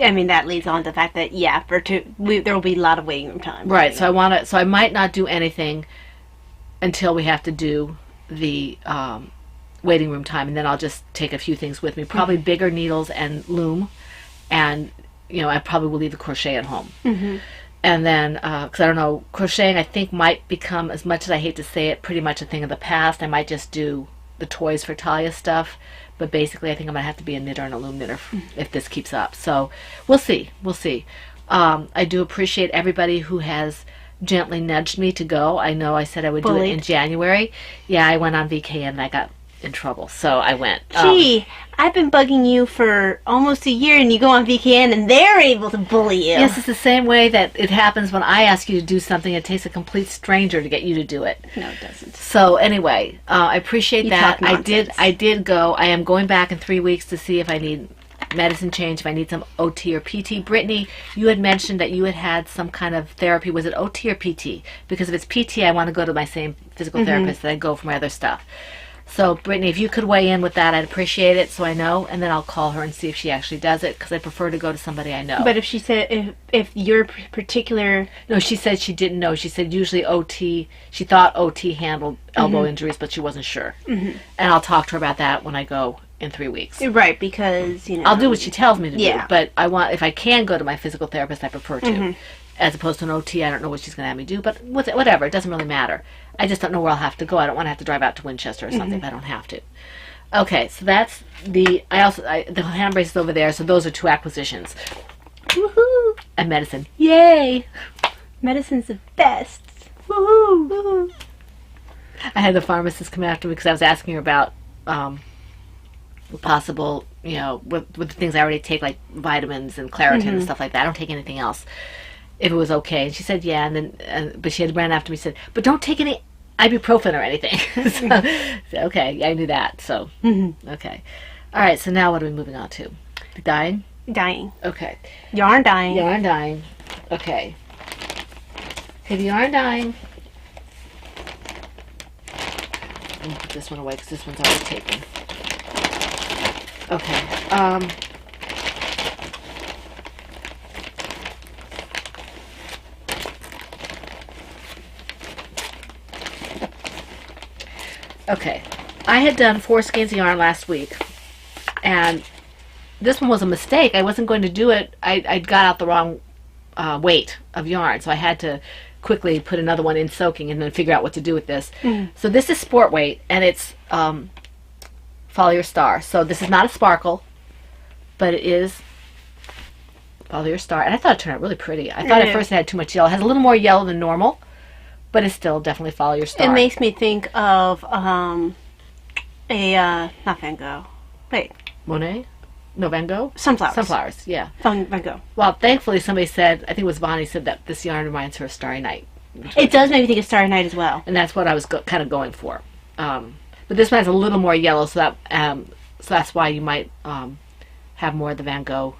Speaker 3: I mean, that leads on to the fact that, there will be a lot of waiting room time.
Speaker 2: right. So I might not do anything until we have to do the waiting room time, and then I'll just take a few things with me, probably bigger needles and loom, and I probably will leave the crochet at home. And then because I don't know, crocheting I think might become, as much as I hate to say it, pretty much a thing of the past. I might just do the Toys for Talia stuff, but basically I think I'm gonna have to be a knitter and a loom knitter if this keeps up. So we'll see. I do appreciate everybody who has gently nudged me to go. I know I said I would do it in January. Yeah, I went on VKN and I got in trouble, so I went.
Speaker 3: Gee, I've been bugging you for almost a year, and you go on VKN, and they're able to bully you.
Speaker 2: Yes, it's the same way that it happens when I ask you to do something. It takes a complete stranger to get you to do it.
Speaker 3: No, it doesn't.
Speaker 2: So anyway, I appreciate that.
Speaker 3: talk nonsense.
Speaker 2: I did go. I am going back in 3 weeks to see if I need medicine change, if I need some OT or PT. Brittany, you had mentioned that you had some kind of therapy. Was it OT or PT? Because if it's PT, I want to go to my same physical therapist that I go for my other stuff. So, Brittany, if you could weigh in with that, I'd appreciate it, so I know, and then I'll call her and see if she actually does it, because I prefer to go to somebody I know.
Speaker 3: But if she said, if your particular...
Speaker 2: No, she said she didn't know. She said usually OT, she thought OT handled elbow injuries, but she wasn't sure. And I'll talk to her about that when I go in 3 weeks.
Speaker 3: Right, because,
Speaker 2: I'll do what she tells me to do,
Speaker 3: Yeah.
Speaker 2: but if I can go to my physical therapist, I prefer to. As opposed to an OT, I don't know what she's going to have me do, but whatever, it doesn't really matter. I just don't know where I'll have to go. I don't want to have to drive out to Winchester or something if I don't have to. Okay, so that's the hand brace is over there, so those are 2 acquisitions.
Speaker 3: Woohoo!
Speaker 2: And medicine. Yay!
Speaker 3: Medicine's the best. Woohoo! Woohoo!
Speaker 2: I had the pharmacist come after me because I was asking her about possible, with the things I already take, like vitamins and Claritin and stuff like that. I don't take anything else. If it was okay, and she said yeah, and then but she had ran after me and said, but don't take any ibuprofen or anything. So okay, yeah, I knew that. So okay, all right. So now what are we moving on to? The dyeing.
Speaker 3: Dying.
Speaker 2: Okay.
Speaker 3: Yarn dyeing.
Speaker 2: Yarn dyeing. Okay. Okay, the yarn dyeing. I'm gonna put this one away because this one's already taken. Okay. Okay, I had done 4 skeins of yarn last week, and this one was a mistake. I wasn't going to do it. I got out the wrong weight of yarn, so I had to quickly put another one in soaking and then figure out what to do with this. So this is sport weight, and it's Follow Your Star. So this is not a sparkle, but it is Follow Your Star. And I thought it turned out really pretty. I thought at first it had too much yellow. It has a little more yellow than normal, but it's still definitely Follow Your Star.
Speaker 3: It makes me think of not Van Gogh. Wait.
Speaker 2: Monet? No, Van Gogh?
Speaker 3: Sunflowers.
Speaker 2: Sunflowers, yeah.
Speaker 3: Van Gogh.
Speaker 2: Well, thankfully somebody said, I think it was Vonnie, said that this yarn reminds her of Starry Night.
Speaker 3: It does make me think of Starry Night as well.
Speaker 2: And that's what I was kind of going for. But this one has a little more yellow, so So that's why you might have more of the Van Gogh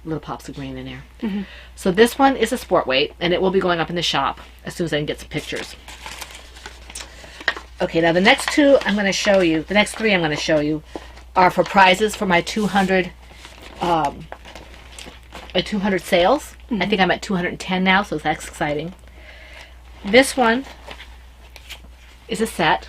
Speaker 2: little pops of green in there.
Speaker 3: Mm-hmm.
Speaker 2: So this one is a sport weight, and it will be going up in the shop as soon as I can get some pictures. Okay, now the next two I'm going to show you, the next three I'm going to show you, are for prizes for my 200 sales. I think I'm at 210 now, so that's exciting. This one is a set.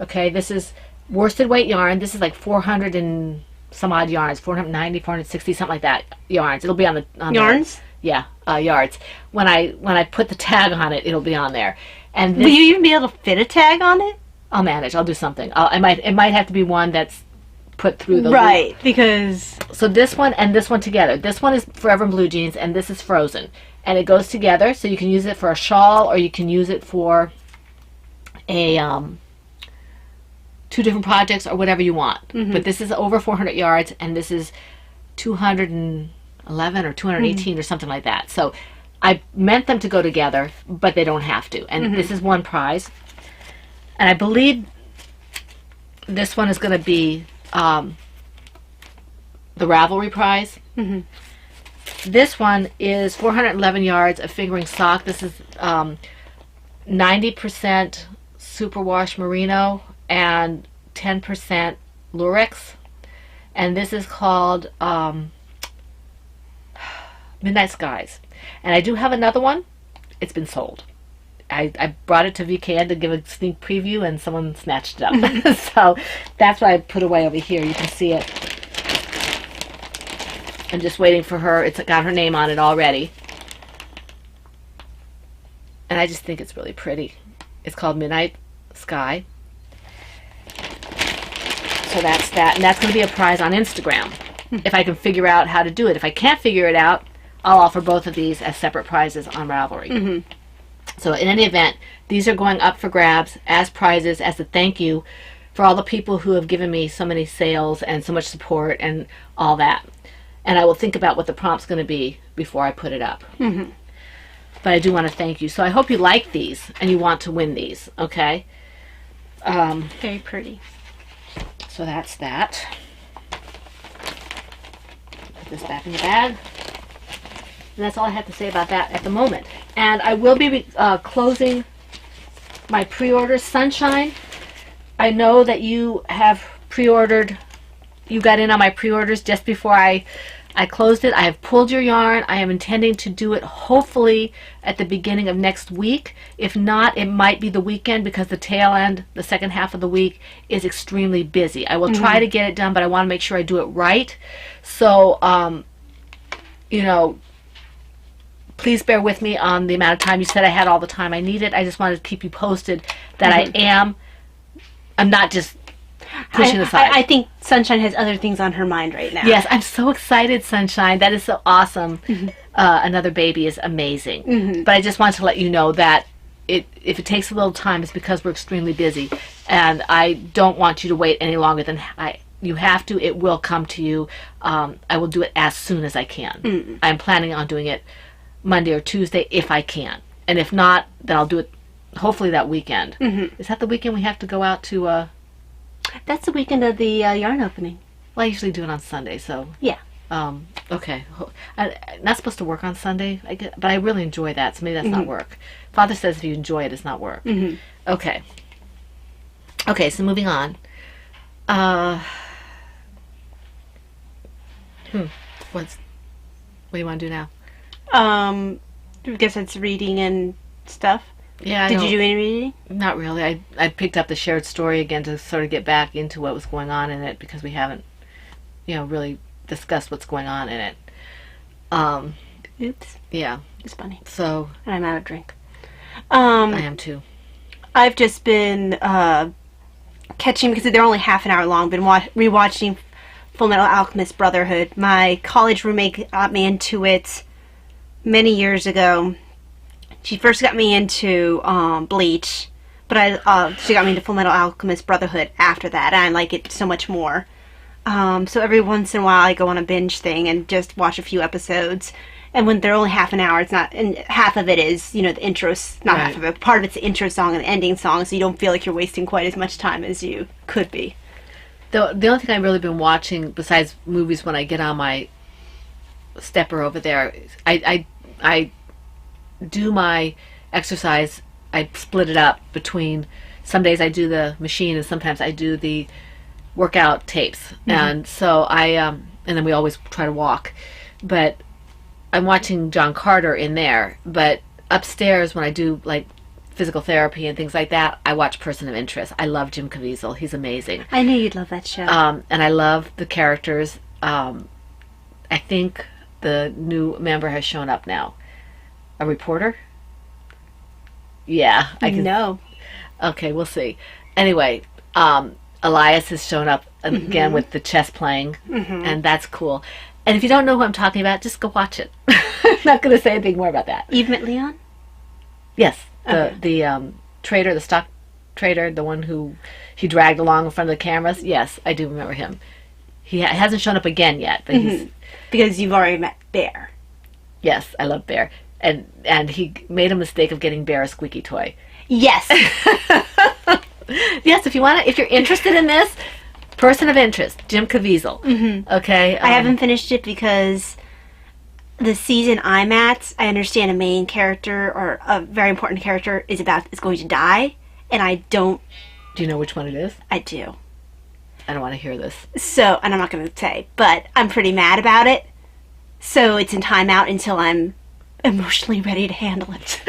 Speaker 2: Okay, this is worsted weight yarn. This is like 400 and some odd yarns, 490, 460, something like that yarns. It'll be on the
Speaker 3: Yarns?
Speaker 2: Yards. When I put the tag on it, it'll be on there. And this,
Speaker 3: Will you even be able to fit a tag on it?
Speaker 2: I'll manage. I'll do something. It might have to be one that's put through the
Speaker 3: Right, because...
Speaker 2: So this one and this one together. This one is Forever Blue Jeans, and this is Frozen. And it goes together, so you can use it for a shawl, or you can use it for a 2 different projects, or whatever you want. But this is over 400 yards, and this is 211 or 218 or something like that. So I meant them to go together, but they don't have to. And this is one prize. And I believe this one is going to be the Ravelry prize. This one is 411 yards of fingering sock. This is 90% superwash merino and 10% lurex. And this is called Midnight Skies. And I do have another one. It's been sold. I brought it to VKN to give a sneak preview, and someone snatched it up. So that's what I put away over here. You can see it. I'm just waiting for her. It's got her name on it already. And I just think it's really pretty. It's called Midnight Sky. So that's that. And that's going to be a prize on Instagram, if I can figure out how to do it. If I can't figure it out, I'll offer both of these as separate prizes on Ravelry. So in any event, these are going up for grabs as prizes, as a thank you for all the people who have given me so many sales and so much support and all that. And I will think about what the prompt's going to be before I put it up. But I do want to thank you. So I hope you like these and you want to win these, okay?
Speaker 3: Very pretty.
Speaker 2: So that's that. Put this back in the bag. And that's all I have to say about that at the moment. And I will be closing my pre-orders. Sunshine, I know that you have pre-ordered, you got in on my pre-orders just before I closed it. I have pulled your yarn. I am intending to do it hopefully at the beginning of next week. If not, it might be the weekend, because the tail end, the second half of the week, is extremely busy. I will try to get it done, but I want to make sure I do it right. So, you know, please bear with me on the amount of time. You said I had all the time I needed. I just wanted to keep you posted that I'm not just pushing aside.
Speaker 3: I think Sunshine has other things on her mind right now.
Speaker 2: Yes, I'm so excited, Sunshine. That is so awesome. Another baby is amazing. But I just wanted to let you know that if it takes a little time, it's because we're extremely busy. And I don't want you to wait any longer than you have to. It will come to you. I will do it as soon as I can. I'm planning on doing it Monday or Tuesday if I can. And if not, then I'll do it hopefully that weekend. Is that the weekend we have to go out to...
Speaker 3: That's the weekend of the yarn opening.
Speaker 2: Well, I usually do it on Sunday, so...
Speaker 3: Yeah.
Speaker 2: Okay. I'm not supposed to work on Sunday, but I really enjoy that, so maybe that's not work. Father says if you enjoy it, it's not work. Okay. Okay, so moving on. What do you want to do now?
Speaker 3: I guess it's reading and stuff.
Speaker 2: Yeah.
Speaker 3: Did you do any reading?
Speaker 2: Not really. I picked up the shared story again to sort of get back into what was going on in it, because we haven't, really discussed what's going on in it.
Speaker 3: Oops.
Speaker 2: Yeah.
Speaker 3: It's funny.
Speaker 2: So.
Speaker 3: And I'm out of drink.
Speaker 2: I am too.
Speaker 3: I've just been catching, because they're only half an hour long, been rewatching Full Metal Alchemist Brotherhood. My college roommate got me into it many years ago. She first got me into Bleach, but she got me into Full Metal Alchemist Brotherhood after that, and I like it so much more. So every once in a while I go on a binge thing and just watch a few episodes. And when they're only half an hour, it's not, and half of it is, the intros, not half of it, part of it's the intro song and the ending song, so you don't feel like you're wasting quite as much time as you could be.
Speaker 2: The only thing I've really been watching besides movies when I get on my stepper over there, I do my exercise. I split it up between some days I do the machine and sometimes I do the workout tapes. And so and then we always try to walk. But I'm watching John Carter in there. But upstairs when I do like physical therapy and things like that, I watch Person of Interest. I love Jim Caviezel. He's amazing.
Speaker 3: I knew you'd love that show.
Speaker 2: And I love the characters. I think the new member has shown up now. A reporter? Yeah.
Speaker 3: No.
Speaker 2: Okay, we'll see. Anyway, Elias has shown up again with the chess playing, and that's cool. And if you don't know who I'm talking about, just go watch it. I'm not going to say anything more about that.
Speaker 3: Yves McLeon?
Speaker 2: Yes,
Speaker 3: Okay.
Speaker 2: the trader, the stock trader, the one who he dragged along in front of the cameras. Yes, I do remember him. He hasn't shown up again yet, but he's...
Speaker 3: Because you've already met Bear.
Speaker 2: Yes, I love Bear. And he made a mistake of getting Bear a squeaky toy.
Speaker 3: Yes.
Speaker 2: Yes, if you're interested in this, Person of Interest, Jim Caviezel. Okay,
Speaker 3: I haven't finished it because the season I'm at, I understand a main character or a very important character is going to die, and I don't.
Speaker 2: Do you know which one it is?
Speaker 3: I do.
Speaker 2: I don't want to hear this.
Speaker 3: So, and I'm not going to say, but I'm pretty mad about it. So it's in timeout until I'm emotionally ready to handle it.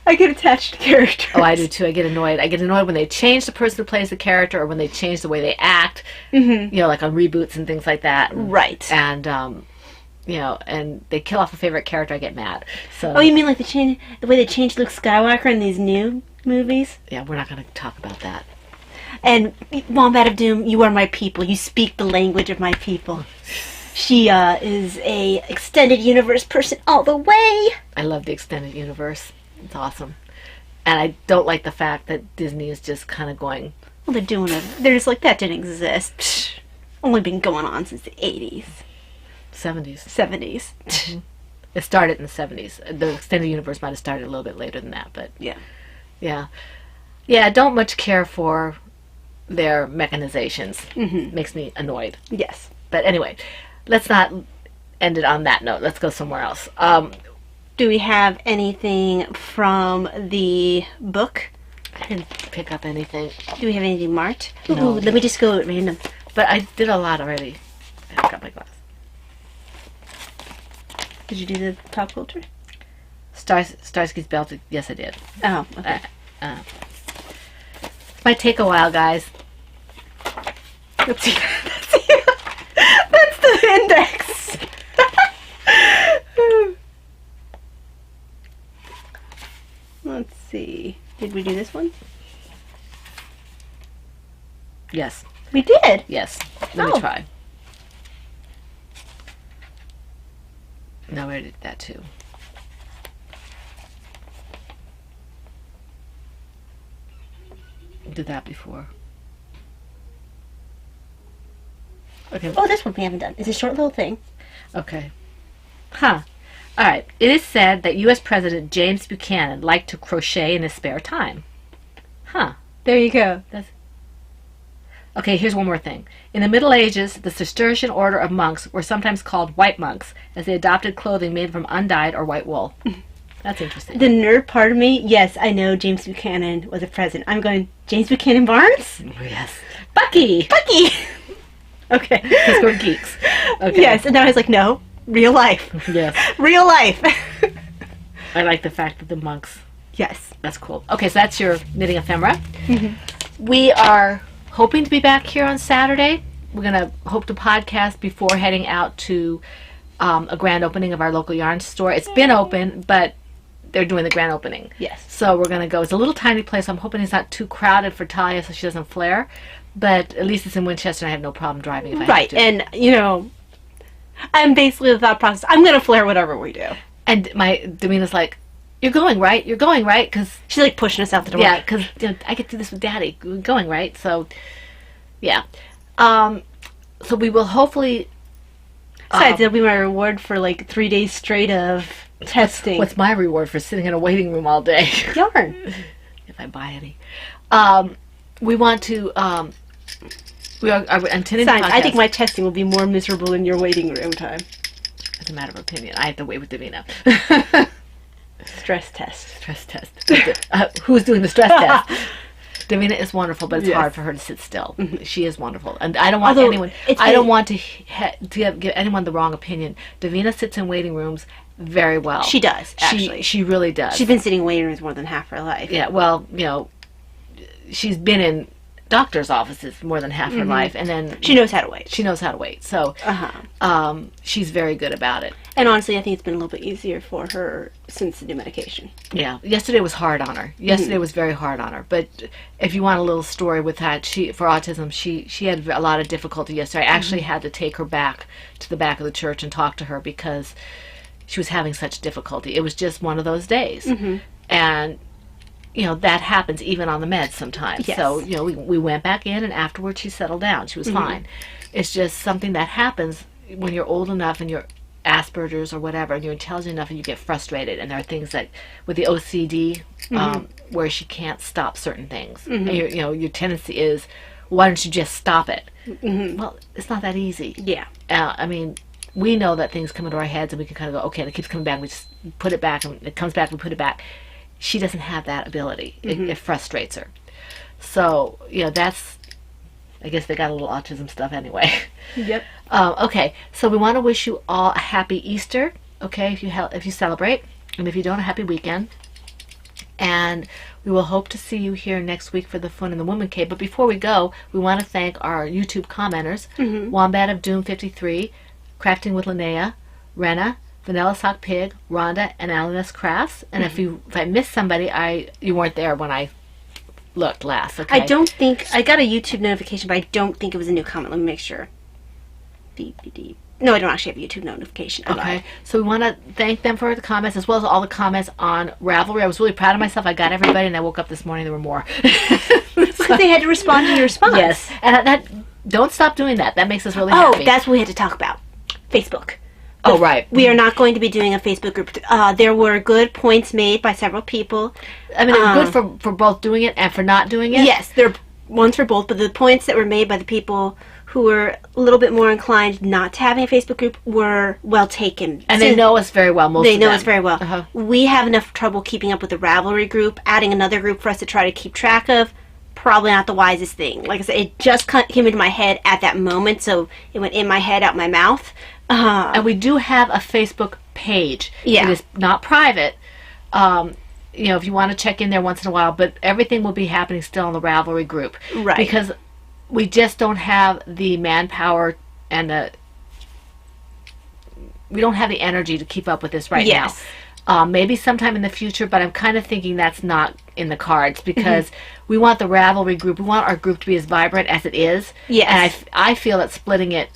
Speaker 3: I get attached to characters.
Speaker 2: Oh, I do too. I get annoyed. I get annoyed when they change the person who plays the character, or when they change the way they act. You know, like on reboots and things like that.
Speaker 3: Right.
Speaker 2: And you know, and they kill off a favorite character. I get mad. So.
Speaker 3: Oh, you mean like the way they changed Luke Skywalker in these new movies?
Speaker 2: Yeah, we're not going to talk about that.
Speaker 3: And Wombat of Doom, you are my people. You speak the language of my people. She is a extended universe person all the way.
Speaker 2: I love the extended universe. It's awesome. And I don't like the fact that Disney is just kind of going...
Speaker 3: Well, they're doing it. They're just like, that didn't exist. Psh, only been going on since the 80s.
Speaker 2: 70s.
Speaker 3: 70s.
Speaker 2: It started in the 70s. The extended universe might have started a little bit later than that, but...
Speaker 3: Yeah.
Speaker 2: Yeah. Yeah, I don't much care for their mechanizations. Makes me annoyed.
Speaker 3: Yes.
Speaker 2: But anyway, let's not end it on that note. Let's go somewhere else.
Speaker 3: Do we have anything from the book?
Speaker 2: I didn't pick up anything.
Speaker 3: Do we have anything marked?
Speaker 2: No.
Speaker 3: Ooh, let me just go at random.
Speaker 2: But I did a lot already. I got my glass.
Speaker 3: Did you do the pop culture?
Speaker 2: Starsky's Belt. Yes, I did.
Speaker 3: Oh, okay.
Speaker 2: Might take a while, guys.
Speaker 3: Oopsie. That's the index. Let's see. Did we do this one?
Speaker 2: Yes.
Speaker 3: We did.
Speaker 2: Yes. Let
Speaker 3: Oh.
Speaker 2: me try. No, I did that too. Did that before. Okay.
Speaker 3: Oh, this one we haven't done. It's a short little thing.
Speaker 2: Okay. Huh. All right. It is said that U.S. President James Buchanan liked to crochet in his spare time. Huh.
Speaker 3: There you go.
Speaker 2: Okay, here's one more thing. In the Middle Ages, the Cistercian order of monks were sometimes called white monks, as they adopted clothing made from undyed or white wool. That's interesting.
Speaker 3: The nerd part of me, yes, I know James Buchanan was a president. I'm going, James Buchanan Barnes?
Speaker 2: Yes. Bucky!
Speaker 3: Bucky! Okay.
Speaker 2: Because we're geeks. Okay.
Speaker 3: Yes, and then I was like, no, real life.
Speaker 2: Yes.
Speaker 3: Real life.
Speaker 2: I like the fact that the monks...
Speaker 3: Yes.
Speaker 2: That's cool. Okay, so that's your knitting ephemera. We are hoping to be back here on Saturday. We're going to hope to podcast before heading out to a grand opening of our local yarn store. It's been open, but they're doing the grand opening.
Speaker 3: Yes.
Speaker 2: So we're going to go. It's a little tiny place. So I'm hoping it's not too crowded for Talia so she doesn't flare. But at least it's in Winchester and I have no problem driving if I have
Speaker 3: Right,
Speaker 2: to.
Speaker 3: and, you know, I'm basically the thought process, I'm going to flare whatever we do.
Speaker 2: And my Demena's like, you're going, right? You're going, right? Because...
Speaker 3: She's like pushing us out the door.
Speaker 2: Yeah, because you know, I get to do this with Daddy. We're going, right? So, yeah. So we will hopefully...
Speaker 3: Besides, that'll be my reward for like 3 days straight of testing.
Speaker 2: What's my reward for sitting in a waiting room all day?
Speaker 3: yarn?
Speaker 2: If I buy any. we want to. We are intending to
Speaker 3: Besides, I think
Speaker 2: podcast-
Speaker 3: my testing will be more miserable than your waiting room time.
Speaker 2: It's a matter of opinion. I have to wait with Davina.
Speaker 3: Stress test.
Speaker 2: Stress test. Who's doing the stress test? Davina is wonderful, but it's
Speaker 3: Yes.
Speaker 2: hard for her to sit still. She is wonderful, and I don't want
Speaker 3: Although,
Speaker 2: anyone.
Speaker 3: it's
Speaker 2: I don't
Speaker 3: been-
Speaker 2: want to give anyone the wrong opinion. Davina sits in waiting rooms very well.
Speaker 3: She does, actually.
Speaker 2: She really does.
Speaker 3: She's been sitting in waiting rooms more than half her life.
Speaker 2: Yeah, well, she's been in doctor's offices more than half her life, and then
Speaker 3: She knows how to wait.
Speaker 2: she knows how to wait. So,
Speaker 3: Uh-huh.
Speaker 2: she's very good about it.
Speaker 3: And honestly, I think it's been a little bit easier for her since the new medication.
Speaker 2: Yeah, yesterday was hard on her. Yesterday was very hard on her. But if you want a little story with that, for autism, she had a lot of difficulty yesterday. I actually had to take her back to the back of the church and talk to her because she was having such difficulty. It was just one of those days, and that happens even on the meds sometimes.
Speaker 3: Yes.
Speaker 2: So we went back in, and afterwards she settled down. She was fine. It's just something that happens when you're old enough and you're Asperger's or whatever, and you're intelligent enough and you get frustrated, and there are things that with the OCD where she can't stop certain things, and your tendency is, why don't you just stop it? Well, it's not that easy.
Speaker 3: Yeah.
Speaker 2: I mean, we know that things come into our heads and we can kind of go, okay, and it keeps coming back, we just put it back, and it comes back, we put it back. She doesn't have that ability. It frustrates her. So that's, I guess they got a little autism stuff anyway.
Speaker 3: Yep.
Speaker 2: Okay, so we want to wish you all a happy Easter, okay, if you celebrate, and if you don't, a happy weekend. And we will hope to see you here next week for the Fun in the Woman Cave. But before we go, we want to thank our YouTube commenters, Wombat of Doom 53, Crafting with Linnea, Renna, Vanilla Sock Pig, Rhonda, and Alan S. Crafts. And if I missed somebody, you weren't there when I looked last, okay?
Speaker 3: I don't think... I got a YouTube notification, but I don't think it was a new comment. Let me make sure. BBD. No, I don't actually have a YouTube notification. I
Speaker 2: Okay,
Speaker 3: lied.
Speaker 2: so we want to thank them for the comments as well as all the comments on Ravelry. I was really proud of myself. I got everybody, and I woke up this morning, there were more.
Speaker 3: Because they had to respond to your response.
Speaker 2: Yes, and that don't stop doing that. That makes us really
Speaker 3: Oh,
Speaker 2: happy.
Speaker 3: that's what we had to talk about. Facebook.
Speaker 2: Oh, right.
Speaker 3: We are not going to be doing a Facebook group. There were good points made by several people.
Speaker 2: I mean, it's good for both doing it and for not doing it.
Speaker 3: Yes, there are ones for both, but the points that were made by the people who were a little bit more inclined not to having a Facebook group were well taken.
Speaker 2: And they know us very well, most
Speaker 3: They
Speaker 2: of
Speaker 3: know
Speaker 2: them.
Speaker 3: us very well.
Speaker 2: Uh-huh.
Speaker 3: We have enough trouble keeping up with the Ravelry group. Adding another group for us to try to keep track of, probably not the wisest thing. Like I said, it just came into my head at that moment, so it went in my head, out my mouth.
Speaker 2: And we do have a Facebook page.
Speaker 3: Yeah.
Speaker 2: It is not private. If you want to check in there once in a while, but everything will be happening still in the Ravelry group.
Speaker 3: Right.
Speaker 2: Because we just don't have the manpower and we don't have the energy to keep up with this right
Speaker 3: Yes.
Speaker 2: now. Maybe sometime in the future, but I'm kind of thinking that's not in the cards because
Speaker 3: Mm-hmm.
Speaker 2: we want the Ravelry group, we want our group to be as vibrant as it is.
Speaker 3: Yes.
Speaker 2: And I feel that splitting it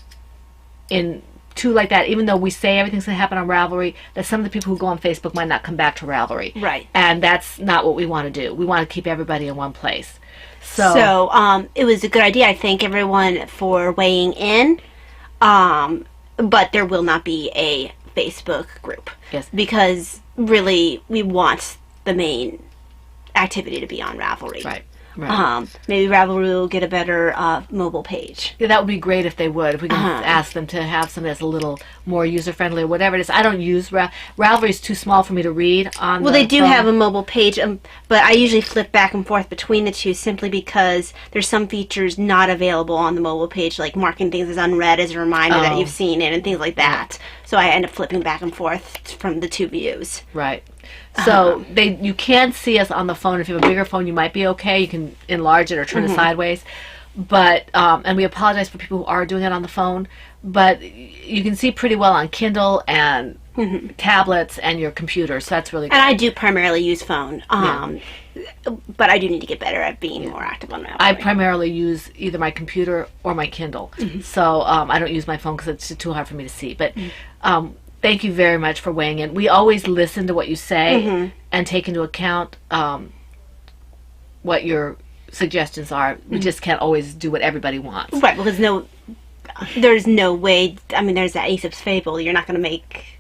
Speaker 2: in two like that, even though we say everything's going to happen on Ravelry, that some of the people who go on Facebook might not come back to Ravelry.
Speaker 3: Right.
Speaker 2: And that's not what we want to do. We want to keep everybody in one place. So
Speaker 3: it was a good idea. I thank everyone for weighing in. But there will not be a Facebook group.
Speaker 2: Yes.
Speaker 3: Because really, we want the main activity to be on Ravelry.
Speaker 2: Right. Right.
Speaker 3: Maybe Ravelry will get a better mobile page.
Speaker 2: Yeah, that would be great if they would. If we can ask them to have something that's a little more user-friendly or whatever it is. I don't use Ravelry is too small for me to read on
Speaker 3: Well,
Speaker 2: the
Speaker 3: they do
Speaker 2: phone.
Speaker 3: have a mobile page, but I usually flip back and forth between the two simply because there's some features not available on the mobile page, like marking things as unread as a reminder that you've seen it and things like that. So I end up flipping back and forth from the two views.
Speaker 2: Right. So you can see us on the phone. If you have a bigger phone, you might be okay. You can enlarge it or turn it sideways. But and we apologize for people who are doing it on the phone. But you can see pretty well on Kindle and tablets and your computer. So that's really good.
Speaker 3: And I do primarily use phone, but I do need to get better at being more active on Ravelry.
Speaker 2: I primarily use either my computer or my Kindle. So I don't use my phone because it's too hard for me to see. But thank you very much for weighing in. We always listen to what you say and take into account what your suggestions are. We just can't always do what everybody wants.
Speaker 3: Right, because there's no way, I mean, there's that Aesop's fable, you're not going to make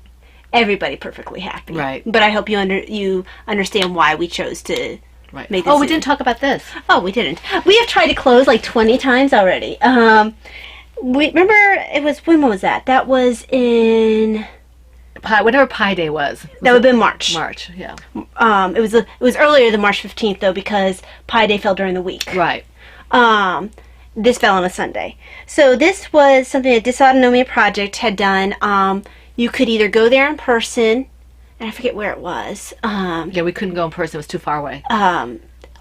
Speaker 3: everybody perfectly happy.
Speaker 2: Right.
Speaker 3: But I hope you understand why we chose to
Speaker 2: Right.
Speaker 3: made
Speaker 2: Oh, we
Speaker 3: decision.
Speaker 2: didn't talk about this.
Speaker 3: Oh, we didn't. We have tried to close like 20 times already. We remember it was, when was that? That was in,
Speaker 2: Whatever Pi Day was.
Speaker 3: that would have been March.
Speaker 2: March, yeah.
Speaker 3: It was earlier than March 15th though, because Pi Day fell during the week.
Speaker 2: Right.
Speaker 3: This fell on a Sunday. So this was something that Dysautonomia Project had done. You could either go there in person, and I forget where it was,
Speaker 2: Yeah, we couldn't go in person. It was too far away.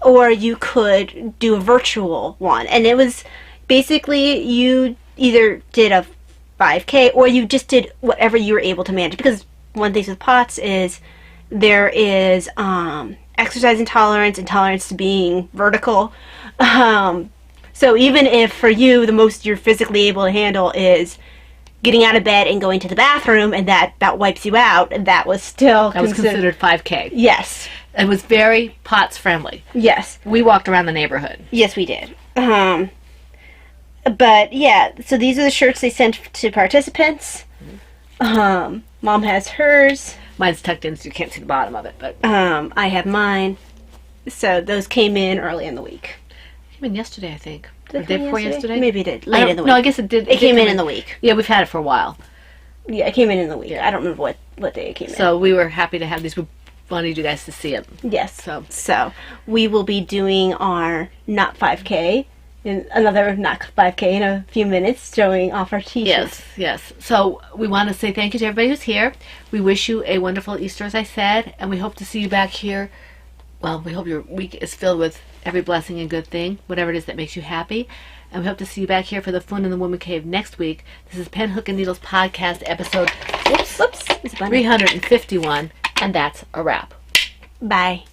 Speaker 3: or you could do a virtual one. And it was basically you either did a 5K or you just did whatever you were able to manage. Because one thing with POTS is there is exercise intolerance, intolerance to being vertical. So even if for you the most you're physically able to handle is getting out of bed and going to the bathroom, and that wipes you out, and that was still
Speaker 2: That was considered 5K.
Speaker 3: Yes.
Speaker 2: It was very POTS friendly.
Speaker 3: Yes.
Speaker 2: We walked around the neighborhood.
Speaker 3: Yes, we did. But yeah, so these are the shirts they sent to participants. Mom has hers.
Speaker 2: Mine's tucked in so you can't see the bottom of it, but
Speaker 3: I have mine. So those came in early in the week.
Speaker 2: it came in yesterday, I think.
Speaker 3: Did
Speaker 2: Or
Speaker 3: it
Speaker 2: day
Speaker 3: come
Speaker 2: before yesterday?
Speaker 3: Maybe it did.
Speaker 2: I
Speaker 3: Late
Speaker 2: don't-
Speaker 3: in the week.
Speaker 2: No, I guess it did.
Speaker 3: It came
Speaker 2: did
Speaker 3: in
Speaker 2: come
Speaker 3: the week.
Speaker 2: Yeah, we've had it for a while.
Speaker 3: Yeah, it came in the week.
Speaker 2: Yeah.
Speaker 3: I don't remember what day it came in.
Speaker 2: So we were happy to have these. We wanted you guys to see it.
Speaker 3: Yes.
Speaker 2: So
Speaker 3: We will be doing our not 5K, and another not 5K in a few minutes, showing off our t-shirts.
Speaker 2: yes. So we want to say thank you to everybody who's here. We wish you a wonderful Easter, as I said, and we hope to see you back here. Well, we hope your week is filled with every blessing and good thing, whatever it is that makes you happy. And we hope to see you back here for the Fun in the Woman Cave next week. This is Pen, Hook, and Needles podcast episode
Speaker 3: Whoops. It's a bunny.
Speaker 2: 351, and that's a wrap.
Speaker 3: Bye.